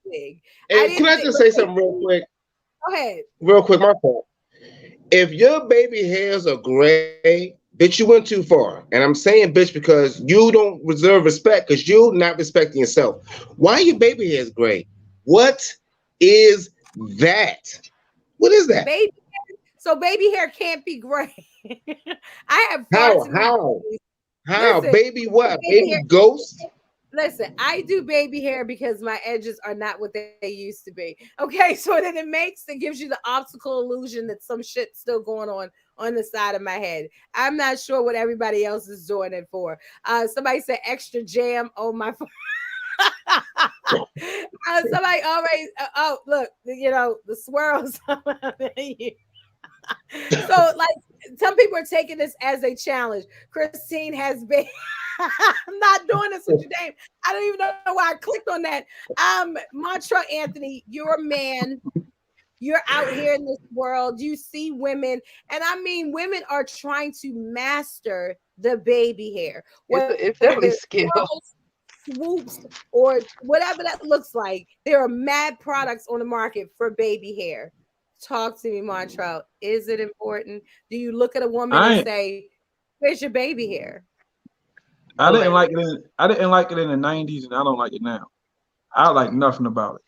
wig. I And can didn't I think. just say something real quick? Go ahead. My fault. If your baby hairs are gray, bitch, you went too far. And I'm saying bitch because you don't reserve respect because you're not respecting yourself. Why your baby hairs gray? What is that? What is that? Baby, so baby hair can't be gray. I have far How? too many How? babies. How? Listen, Baby what? baby Baby hair. ghost? Listen, I do baby hair because my edges are not what they used to be. Okay, so then it gives you the optical illusion that some shit's still going on the side of my head. I'm not sure what everybody else is doing it for. Somebody said extra jam. Oh my. Somebody always. Oh look, the swirls. So like some people are taking this as a challenge. Christine has been I'm not doing this with you, Dave. I don't even know why I clicked on that. Mantra Anthony, you're a man. You're out here in this world. You see women, and I mean, women are trying to master the baby hair, whether It's it's definitely skill. curls, swoops, or whatever that looks like. There are mad products on the market for baby hair. Talk to me, Montrell. Is it important? Do you look at a woman and I ain't, say, "Where's your baby hair?" Hilarious. I didn't like it in the '90s, and I don't like it now. I like nothing about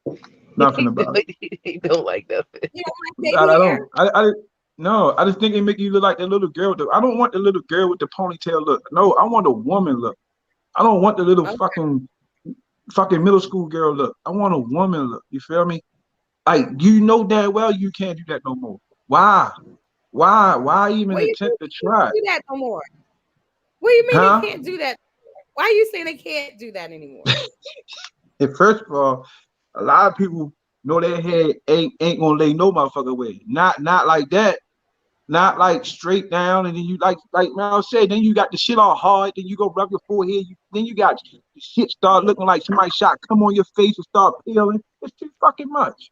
it. Nothing about He don't like nothing. You don't it. like baby I hair? don't. No, I just think they make you look like the little girl. I don't want the little girl with the ponytail look. No, I want a woman look. I don't want the little Okay. fucking middle school girl look. I want a woman look. You feel me? Like you know damn well you can't do that no more. Why? Why even What do you attempt mean to they can't try? do that no more? What do you mean they Huh? can't do that? Why are you saying they can't do that anymore? And first of all, a lot of people know their head ain't gonna lay no motherfucker way. Not like that. Not like straight down, and then you like Mel said, then you got the shit all hard, then you go rub your forehead, then you got the shit start looking like somebody shot come on your face and start peeling. It's too fucking much.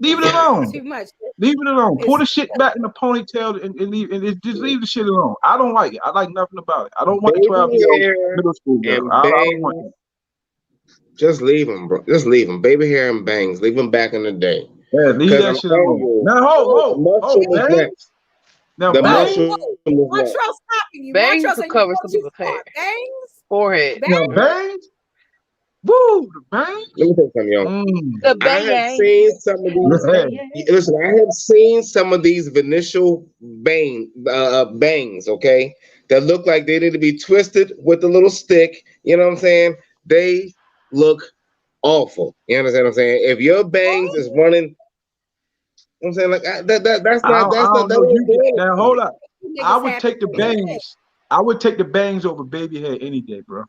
Leave it It's alone. too much. Leave it alone. Pull It's the shit back in the ponytail and leave and just leave the shit alone. I don't like it. I like nothing about it. I don't want the Baby 12-year-old hair middle school girl. and I don't want bangs. that. Just leave them, bro. Just leave them. Baby hair and bangs. Leave them back in the day. Yeah, leave Because that I'm shit telling alone. you, Now the ho, mushroom is bang. next. Now The bang. mushroom whoa. is next. Montreal stopping you. Bangs Montreal will saying you cover go some too people's far. hair, Bangs? forehead. Now Bangs? bang. Woo, the bang. Let me tell you something, y'all. The I have bang. seen some of The these. Yeah. bang. Listen, I have seen some of these initial bangs, okay, that look like they need to be twisted with a little stick. You know what I'm saying? They look awful. You understand what I'm saying? If your bangs is running, I'm saying like that's not I don't that know. ain't You get doing it now. for Hold me. up. You I niggas would happy take the for the shit. bangs. I would take the bangs over baby hair any day, bro.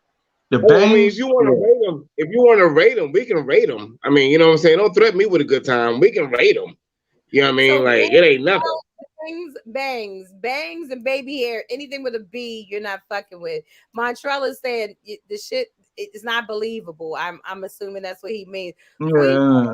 The Oh, I mean, if bangs, you want to yeah. rate them, we can rate them. I mean, you know what I'm saying? Don't threaten me with a good time. We can rate them. You know what I mean? So Like it ain't nothing. bangs, and baby hair, anything with a B, you're not fucking with. Montreal is saying the shit is not believable. I'm assuming that's what he means. Queen, Yeah.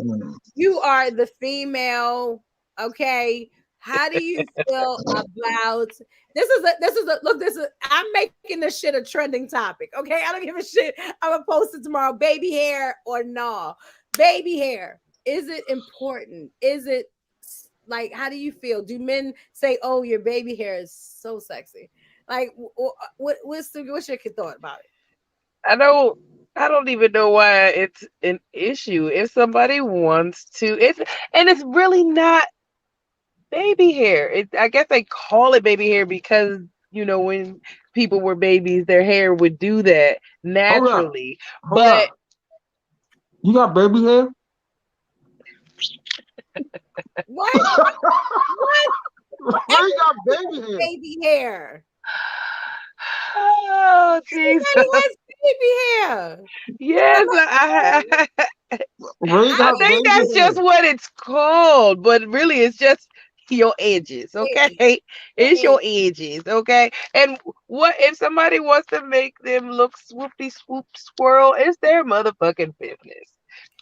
you are the female, okay? How do you feel about this is a look, this is I'm making this shit a trending topic, okay? I don't give a shit. I'm gonna post it tomorrow. Baby hair or no? Baby hair. Is it important? Is it like how do you feel? Do men say, "Oh, your baby hair is so sexy"? Like, what's your thought about it? I don't. I don't even know why it's an issue. If somebody wants to, it's really not baby hair. I guess they call it baby hair because when people were babies, their hair would do that Hold up. naturally. Hold But up. You got baby hair? What? What? Where you got baby hair? Baby hair. oh, Jesus. Everybody has baby hair. Yes, Come Where you I got think baby that's hair? just what it's called, but really it's just your edges, on. okay? It's Hey, your edges, okay? And what if somebody wants to make them look swoopy swoop squirrel? It's their motherfucking business.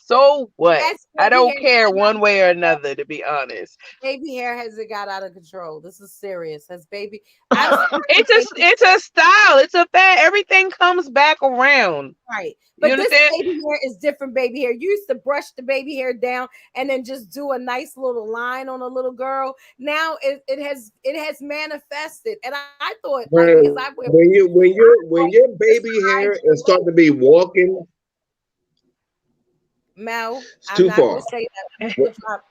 So what? has I baby don't hair care got out one way or another, to be honest. baby hair has it got out of control? This is serious. Has baby I've seen It's baby it's a style. It's a fad. Everything comes back around. right. You But this understand? baby hair is different baby hair. You used to brush the baby hair down and then just do a nice little line on a little girl. Now it has manifested. And I thought like because I wear When your the baby hair sides is starting to be walking, Mel, it's I'm too not gonna far. say that. I'm gonna drop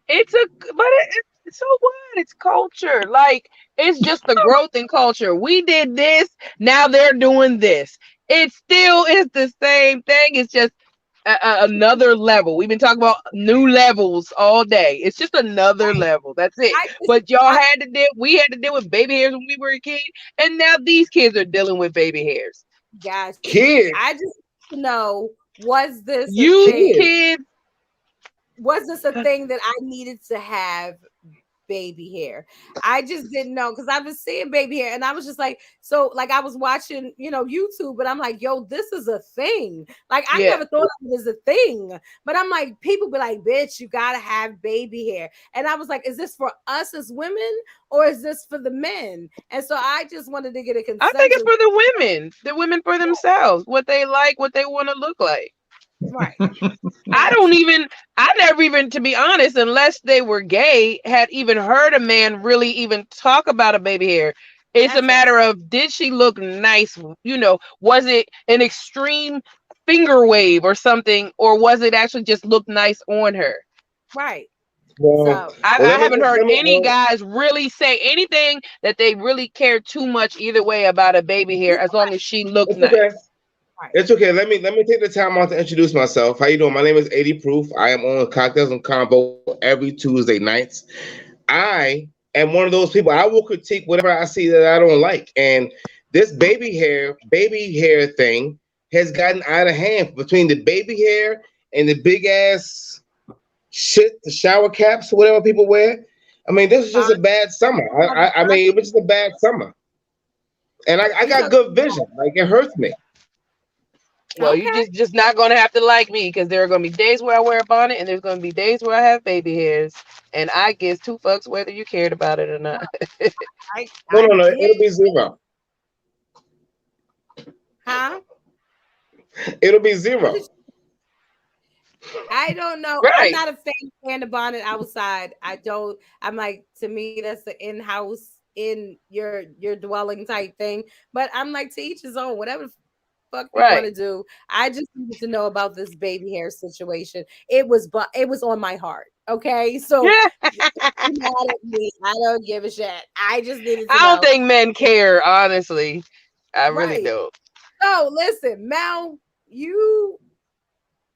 It's so what? It's culture. Like it's just the growth in culture. We did this, now they're doing this. It still is the same thing. It's just another level. We've been talking about new levels all day. It's just another right. level. That's it. I just But y'all I we had to deal with baby hairs when we were a kid, and now these kids are dealing with baby hairs. got you. Kids, I just want to know, was this a You thing? kids. kids, Was this a thing that I needed to have baby hair? I just didn't know because I was seeing baby hair and I was just like, so like I was watching, YouTube, but I'm like, yo, this is a thing. Like I yeah. never thought of it as a thing, but I'm like, people be like, bitch, you gotta have baby hair. And I was like, is this for us as women or is this for the men? And so I just wanted to get a I think it's consensus. for the women for themselves, what they like, what they want to look like. Right. I Got don't you. even, I never even, to be honest, unless they were gay, had even heard a man really even talk about a baby hair. It's a That's right. matter of did she look nice? Was it an extreme finger wave or something, or was it actually just look nice on her? Right. Well, So I let me haven't heard let me. any guys really say anything that they really care too much either way about a baby hair as long as she looked It's okay. nice. right. It's okay. Let me take the time out to introduce myself. How you doing? My name is 80 Proof. I am on Cocktails and Convo every Tuesday nights. I am one of those people. I will critique whatever I see that I don't like, and this baby hair thing has gotten out of hand between the baby hair and the big ass shit, the shower caps, whatever people wear. I mean, this was just a bad summer. I mean, it was just a bad summer, and I You got talking good vision. Like it hurts me. Well, you just not gonna have to like me because there are gonna be days where I wear a bonnet and there's gonna be days where I have baby hairs, and I give two fucks whether you cared about it or not. No, I no, no. get It'll be zero. huh? It'll be What did zero. I don't know. I'm Right. not a fan of wearing the bonnet outside. I don't. I'm like, to me, that's the in-house in your dwelling type thing. But I'm like, to each his own. Whatever the fuck you want Right. to do. I just needed to know about this baby hair situation. It was on my heart. Okay, so Yeah. you mad at me. I don't give a shit. I just needed I to don't know. think men care, honestly. I really Right. don't. So listen, Mel, you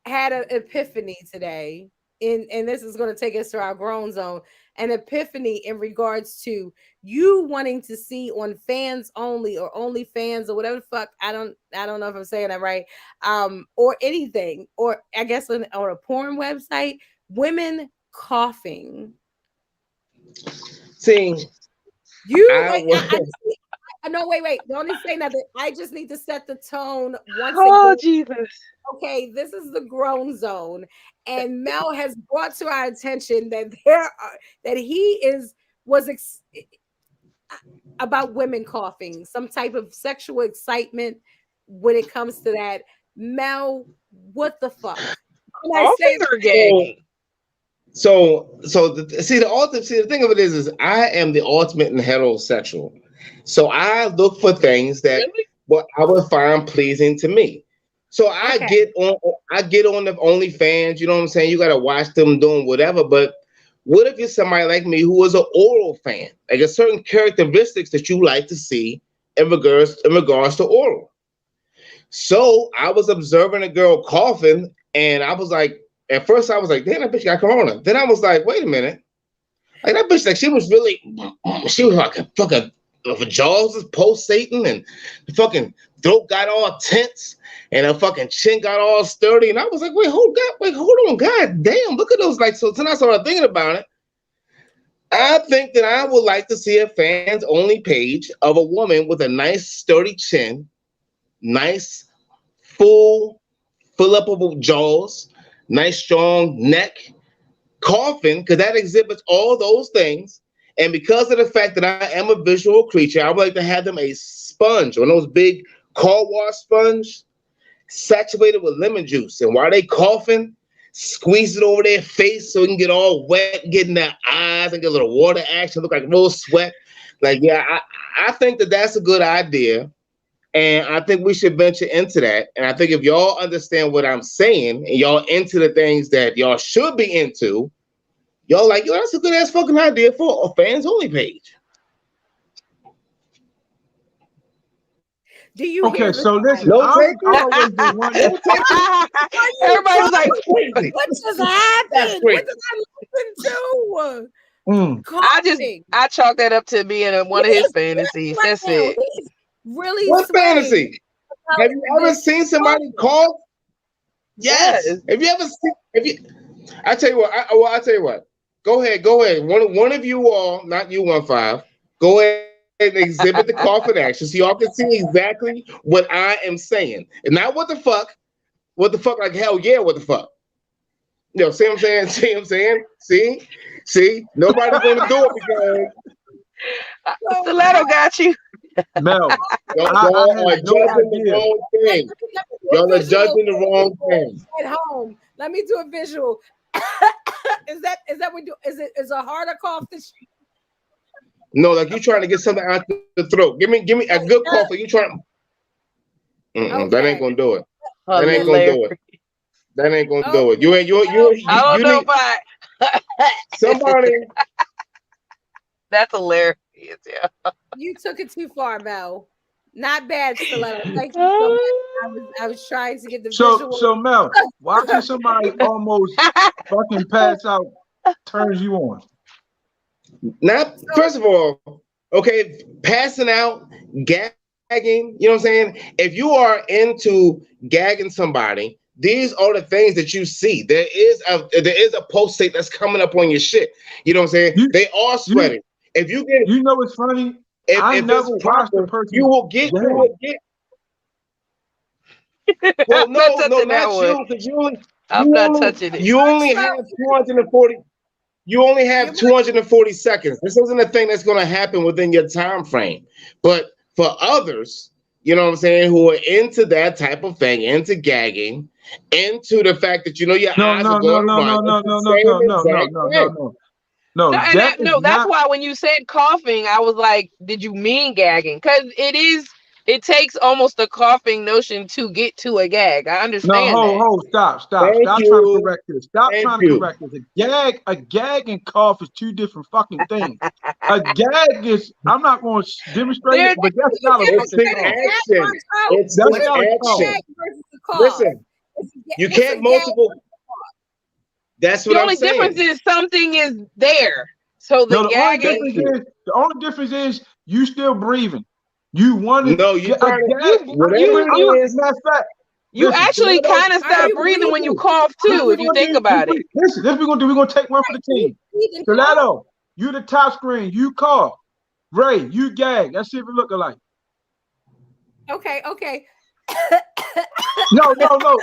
had an epiphany today, and this is going to take us to our grown zone. An epiphany in regards to you wanting to see on fans only or only fans or whatever the fuck. I don't know if I'm saying that right. Or anything, or I guess on a porn website, women coughing. See, You I wait, was. no, wait, don't even say nothing. I just need to set the tone once Oh again. Jesus. Okay, this is the grown zone, and Mel has brought to our attention that there are that he is was about women coughing, some type of sexual excitement when it comes to that. Mel, what the fuck? Can I say Coughing that? or gagging? See the thing of it is I am the ultimate in heterosexual. So I look for things that Really? what I would find pleasing to me. So Okay, I get on the OnlyFans, you know what I'm saying? You gotta watch them doing whatever, but what if you're somebody like me who is an oral fan? Like a certain characteristics that you like to see in regards to oral. So I was observing a girl coughing, and I was like, at first I was like, damn, that bitch got corona. Then I was like, wait a minute. Like that bitch, like she was like a fucking, her jaws was pulsating, and the fucking throat got all tense, and her fucking chin got all sturdy. And I was like, hold on, god damn, look at those. Like, so then I started thinking about it. I think that I would like to see a fans only page of a woman with a nice sturdy chin, nice full fill up of jaws, nice strong neck, coughing, because that exhibits all those things. And because of the fact that I am a visual creature, I would like to have them a sponge, one of those big car wash sponge, saturated with lemon juice. And while they coughing, squeeze it over their face so it can get all wet, get in their eyes and get a little water action, look like a little sweat. Like, yeah, I think that that's a good idea. And I think we should venture into that. And I think if y'all understand what I'm saying and y'all into the things that y'all should be into, y'all like, yo, that's a good ass fucking idea for a fans only page. do you Okay, hear the so listen, No I'm takers? always the one. No takers? Everybody was like, That's crazy. what just That's happened? What crazy. did I listen to? Mm. Coughing. I chalk that up to being one of He his is sweating fantasies. right That's now. it. He's really What sweating fantasy? about Have you ever this. seen somebody cough? Yes. Yes. Have you ever seen? Have you? I tell you what. I tell you what. Go ahead. Go ahead. One of you all, not you, 1-5. Go ahead and exhibit the cough in action so y'all can see exactly what I am saying, and not what the fuck. What the fuck? Like hell yeah. What the fuck? You know, see what I'm saying? See what I'm saying? See? Nobody's gonna do it because So Stiletto got you. Mel, y'all, I y'all had are no judging the idea. wrong let thing. me do a Y'all are visual judging the for wrong people thing. at home. Let me do a visual. Is that we do? Is a harder cough this? No, like you trying to get something out the throat. Give me a good cough. Like you trying. That ain't Okay. gonna do it. That ain't gonna Hilarious. do it. That ain't gonna do Okay. it. You ain't I don't you know need about somebody. that's hilarious. Yeah. You took it too far, Mel. Not bad, Stiletto. Thank you so much. I was trying to get the So, visual. so Mel, watching somebody almost fucking pass out turns you on. Not So, first of all, okay, passing out, gagging. You know what I'm saying? If you are into gagging somebody, these are the things that you see. There is a pulsate that's coming up on your shit. You know what I'm saying? You, They are you, sweating. If you get you know what's funny? if I it's never watched a proper, person you will get gag. Well, I'm not no, touching that not one. you, because you only I'm not touching it. you only have 240. You only have 240 seconds. This isn't a thing that's going to happen within your time frame. But for others, you know what I'm saying, who are into that type of thing, into gagging, into the fact that your No, eyes are no, no, going to no, run, no, it's no, the no, no, same no, no, no, exact no, no, thing. no. No, No, and that is that's not. why when you said coughing, I was like, did you mean gagging? Because it takes almost a coughing notion to get to a gag. I No, understand that. stop. Thank Stop trying to you. correct this. Stop Thank trying to you. correct this. A gag and cough is two different fucking things. A gag is, I'm not going to demonstrate it, There, but that's not a It's fucking the cough. action. It's That's What the is not a a cough. action. gag versus a cough? Listen, you What's a can't gag? multiple. That's the what I'm only difference saying. is something is there. So the No, Thank gagging, you. the only difference is you still breathing. You want to No, you're get a trying to, gag. whatever it I'm not, is. matter of fact, you listen, actually Stilletto, kind of Are stop you breathing when you breathing? cough this too, we if you gonna think do. about it. Listen, this we gonna do. We're gonna take one for the team. Breathe and cough? Stilletto, you the top screen, you cough. Ray, you gag. Let's see if it look alike. Okay, okay. No, no, no.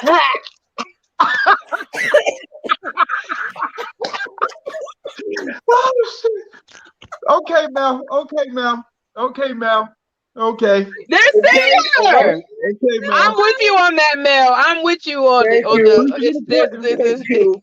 Oh, shit. Okay, Mel. Okay, Mel. Okay, Mel. Okay. They're Okay, all right. similar. Okay, I'm Mel. with you on that, Mel. I'm with you on Thank the. you. Proof is in the pudding. Thank you.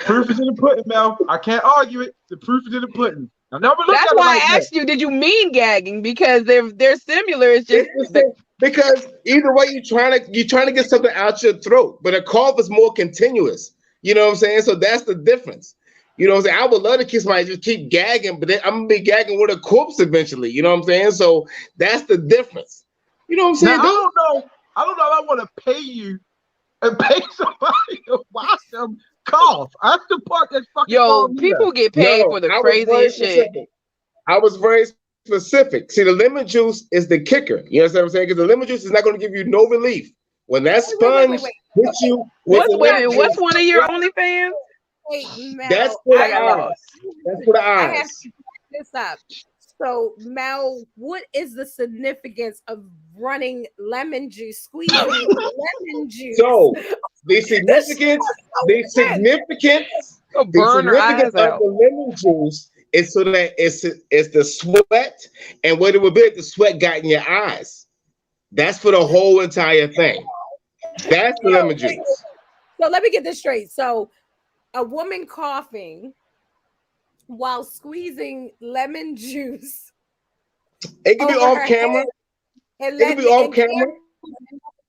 Proof is in the pudding, Mel. I can't argue it. The proof is in the pudding. I never look That's at it why like I that. asked you, did you mean gagging? Because they're similar. It's just It's the same, because either way you're trying to get something out your throat, but a cough is more continuous. You know what I'm saying? So that's the difference. You know what I'm saying? I would love to kiss somebody just keep gagging, but then I'm gonna be gagging with a corpse eventually. You know what I'm saying? So that's the difference. You know what I'm Now saying? Don't I don't know if I want to pay you and pay somebody to watch them cough. That's the part that's fucking yo, wrong here. people get paid no, for the I was very craziest shit. specific. I was very specific. See, the lemon juice is the kicker. You understand what I'm saying? Because the lemon juice is not going to give you no relief. When that sponge hits you with the lemon What's juice, one of your OnlyFans? Wait, Mel. that's for the I got eyes. lost. That's for the I have eyes. to back this up. So, Mel, what is the significance of running lemon juice, squeezing lemon juice? So the This significance, the intense. significance, Go the burn her significance eyes of out. the lemon juice is so that it's the sweat, and what it would be if the sweat got in your eyes. That's for the whole entire thing. That's the Yo, lemon wait, juice. so let me get this straight. So, a woman coughing while squeezing lemon juice It could be over off her camera. head and It could be off camera.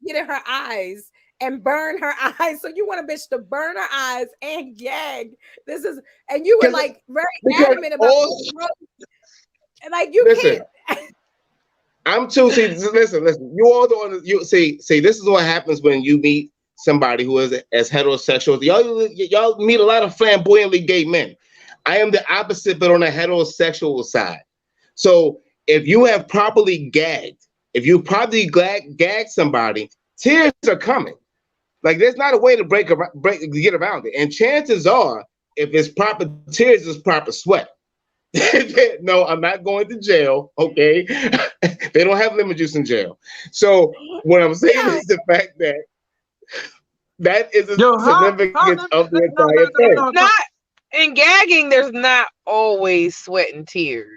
get in her eyes and burn her eyes. So you want a bitch to burn her eyes and gag. This is, and you were like very adamant about and like you listen, can't. I'm too. See, listen. You all don't. You see. This is what happens when you meet somebody who is as heterosexual. Y'all meet a lot of flamboyantly gay men. I am the opposite, but on the heterosexual side. So if you have properly gagged, if you properly gagged somebody, tears are coming. Like there's not a way to get around it. And chances are, if it's proper tears, it's proper sweat. No, I'm not going to jail. Okay, they don't have lemon juice in jail. So what I'm saying is the fact that that is the significance of the entire thing. Not in gagging. There's not always sweat and tears.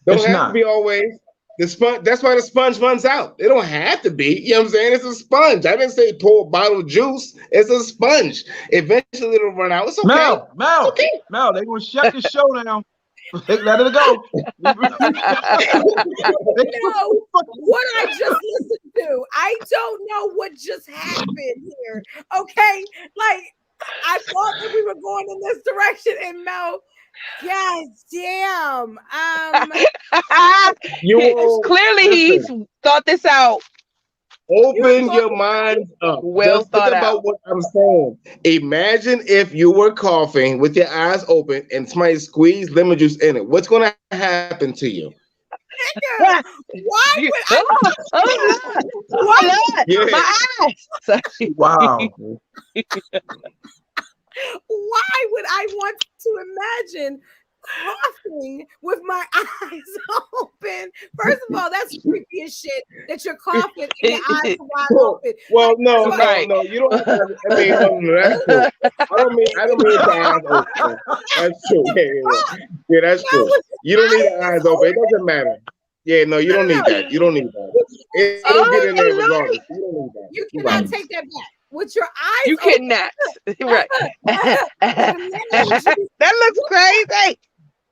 Don't have to be always. The sponge. That's why the sponge runs out. It don't have to be. You know what I'm saying? It's a sponge. I didn't say pour a bottle of juice. It's a sponge. Eventually it'll run out. It's okay. Mel, they gonna shut the show down. Let it go. No, what I just listened to, I don't know what just happened here. Okay, like I thought that we were going in this direction, and Mel, god damn, clearly he's thought this out. Open your minds up. Well Just think thought about out. what I'm saying. Imagine if you were coughing with your eyes open and somebody squeezed lemon juice in it. What's going to happen to you? Why would I? Lord, my eyes. Sorry. Wow. Why would I want to imagine coughing with my eyes open. First of all, that's creepy as shit that you're coughing and your eyes are wide open. Well, no, So no, no. You don't have to. I mean, no, that's true. I don't mean the eyes open. That's true. Yeah, that's Mel true. was You don't need the eyes open. It open. doesn't matter. Yeah, no, you don't No, need no. that. You don't need that. It'll get in there Oh regardless. Lord, You don't need that. You You cannot right. take that back. With your eyes you cannot. Right. open, the lemon That juice. looks crazy.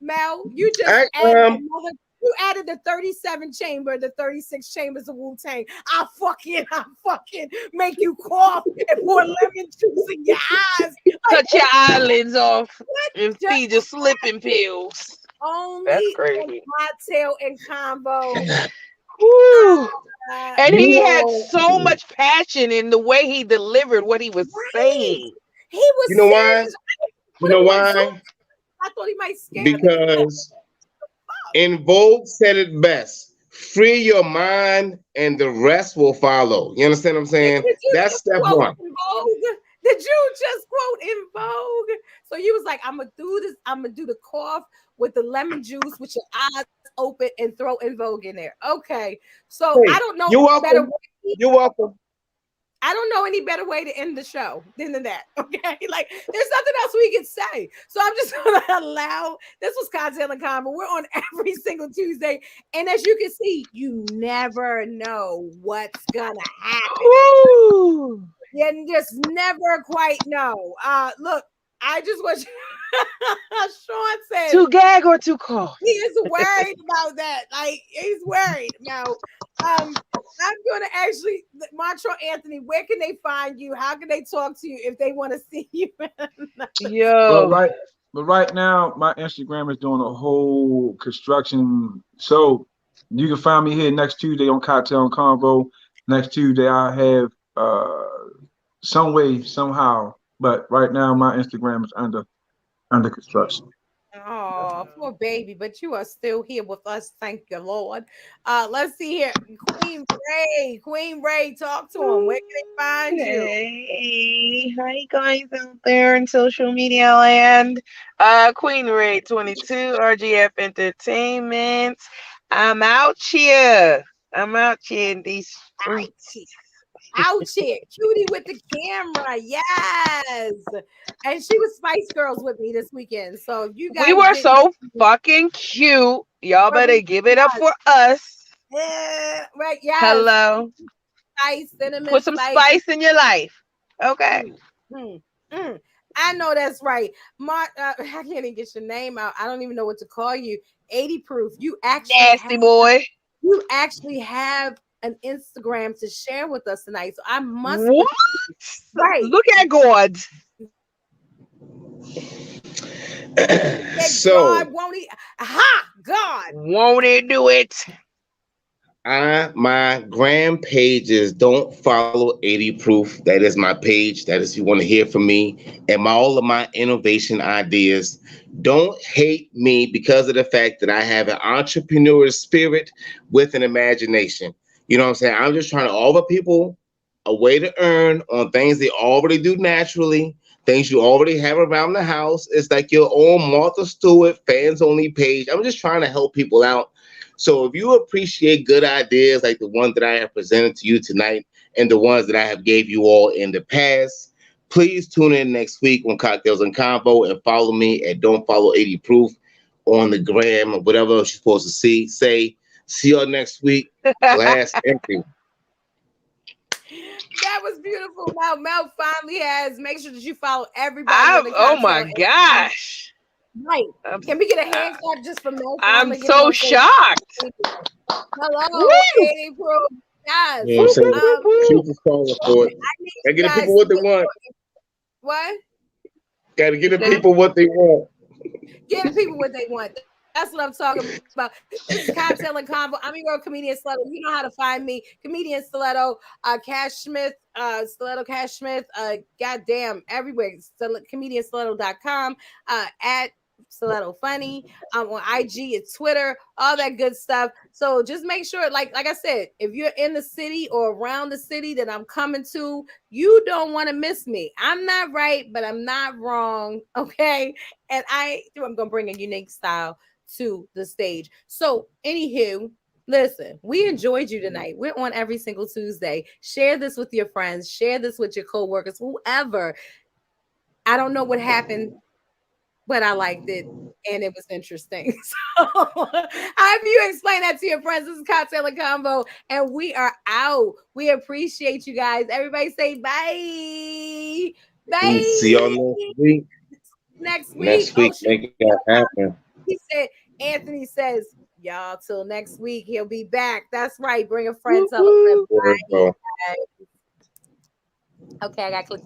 Mel, you just I, added um, another. You added the 37 chamber, the 36 chambers of Wu Tang. I fucking make you cough and pour lemon juice in your eyes. Like, Cut your eyelids off and just feed you sleeping pills. That's only on crazy. cocktail and combo. Whew. And you he had know, so much passion in the way he delivered what he was Right. saying. He was you know why? serious. You Put him know on Zoom. why? I thought he might scare the crap. Because In Vogue said it best. Free your mind and the rest will follow. You understand what I'm saying? Did you That's just step quote one. in Vogue? Did you just quote in Vogue? So you was like, I'm gonna do this. I'm gonna do the cough with the lemon juice with your eyes open and throw in Vogue in there. Okay. So I Hey, don't know you're any better welcome. way. You're welcome. I don't know any better way to end the show than that. Okay. Like there's nothing else we can say. So I'm just gonna allow this was Cocktail and Convo. We're on every single Tuesday. And as you can see, you never know what's gonna happen. Whew. You just never quite know. Look, I just want you. Sean said To gag or to cough? he is worried about that. Like he's worried. Now, I'm gonna actually Montreal Anthony, where can they find you? How can they talk to you if they want to see you? Well, Yo. right now, my Instagram is doing a whole construction. So you can find me here next Tuesday on Cocktail and Convo. Next Tuesday, I have some way, somehow. But right now, my Instagram is under construction. Oh, poor baby, but you are still here with us. Thank you, Lord. Let's see here. Queen Ray, talk to him. Where can they find you? Hey, hi guys out there in social media land. Queen Ray 22, RGF Entertainment. I'm out here. I'm out here in these streets. Out here, cutie with the camera, yes. And she was Spice Girls with me this weekend. So if you We guys were didn't, so fucking cute. Y'all where better we give it up for us. right, yes, Hello. spice, cinnamon Put some spice. spice in your life. Okay. Mm, mm. I know that's right, Mark. I can't even get your name out. I don't even know what to call you. 80 proof. Nasty boy. You actually have an Instagram to share with us tonight. So I must What? right. Look at God. That So God won't he? Ha! God. Won't it do it? my gram pages don't follow 80 proof. That is my page. That is if you want to hear from me and all of my innovation ideas. Don't hate me because of the fact that I have an entrepreneurial spirit with an imagination. You know what I'm saying? I'm just trying to offer people a way to earn on things they already do naturally, things you already have around the house. It's like your own Martha Stewart fans only page. I'm just trying to help people out. So if you appreciate good ideas like the one that I have presented to you tonight and the ones that I have gave you all in the past, please tune in next week on Cocktails and Convo and follow me at Don't Follow 80 Proof on the gram or whatever else you're supposed to see y'all next week. Glass empty. That was beautiful. Mel finally has. Make sure that you follow everybody on I'm, the oh cocktail. my gosh. Right. I'm, Can we get a hand clap just for Mel I'm finally getting so on stage? shocked. Hello, Woo! 80 proof. Yes. You know what I'm saying? Woo! People calling for it. I need Gotta you get the guys people to what they get want. what? Gotta get You the said, people what they want. Give the people what they want. That's what I'm talking about. This is Cocktail and Convo. I'm your girl, Comedian Stilletto. You know how to find me. Comedian Stilletto, Cash Smith, Stilletto Cash Smith, goddamn, everywhere. Comedianstiletto.com, at Stiletto Funny. I'm on IG and Twitter, all that good stuff. So just make sure, like I said, if you're in the city or around the city that I'm coming to, you don't want to miss me. I'm not right, but I'm not wrong. Okay. And I'm gonna bring a unique style to the stage. So, anywho, listen, we enjoyed you tonight. We're on every single Tuesday. Share this with your friends, share this with your co-workers, whoever. I don't know what happened, but I liked it and it was interesting. So I hope you explain that to your friends. This is Cocktail and Convo, and we are out. We appreciate you guys. Everybody say bye. See y'all Bye. next week. Next week. Next Oh, week, shoot. make it happen. He said, Anthony says, y'all, till next week, he'll be back. That's right. Bring a friend, tell a friend. Woo-hoo. Word, bro. Bye. Okay, I got to click the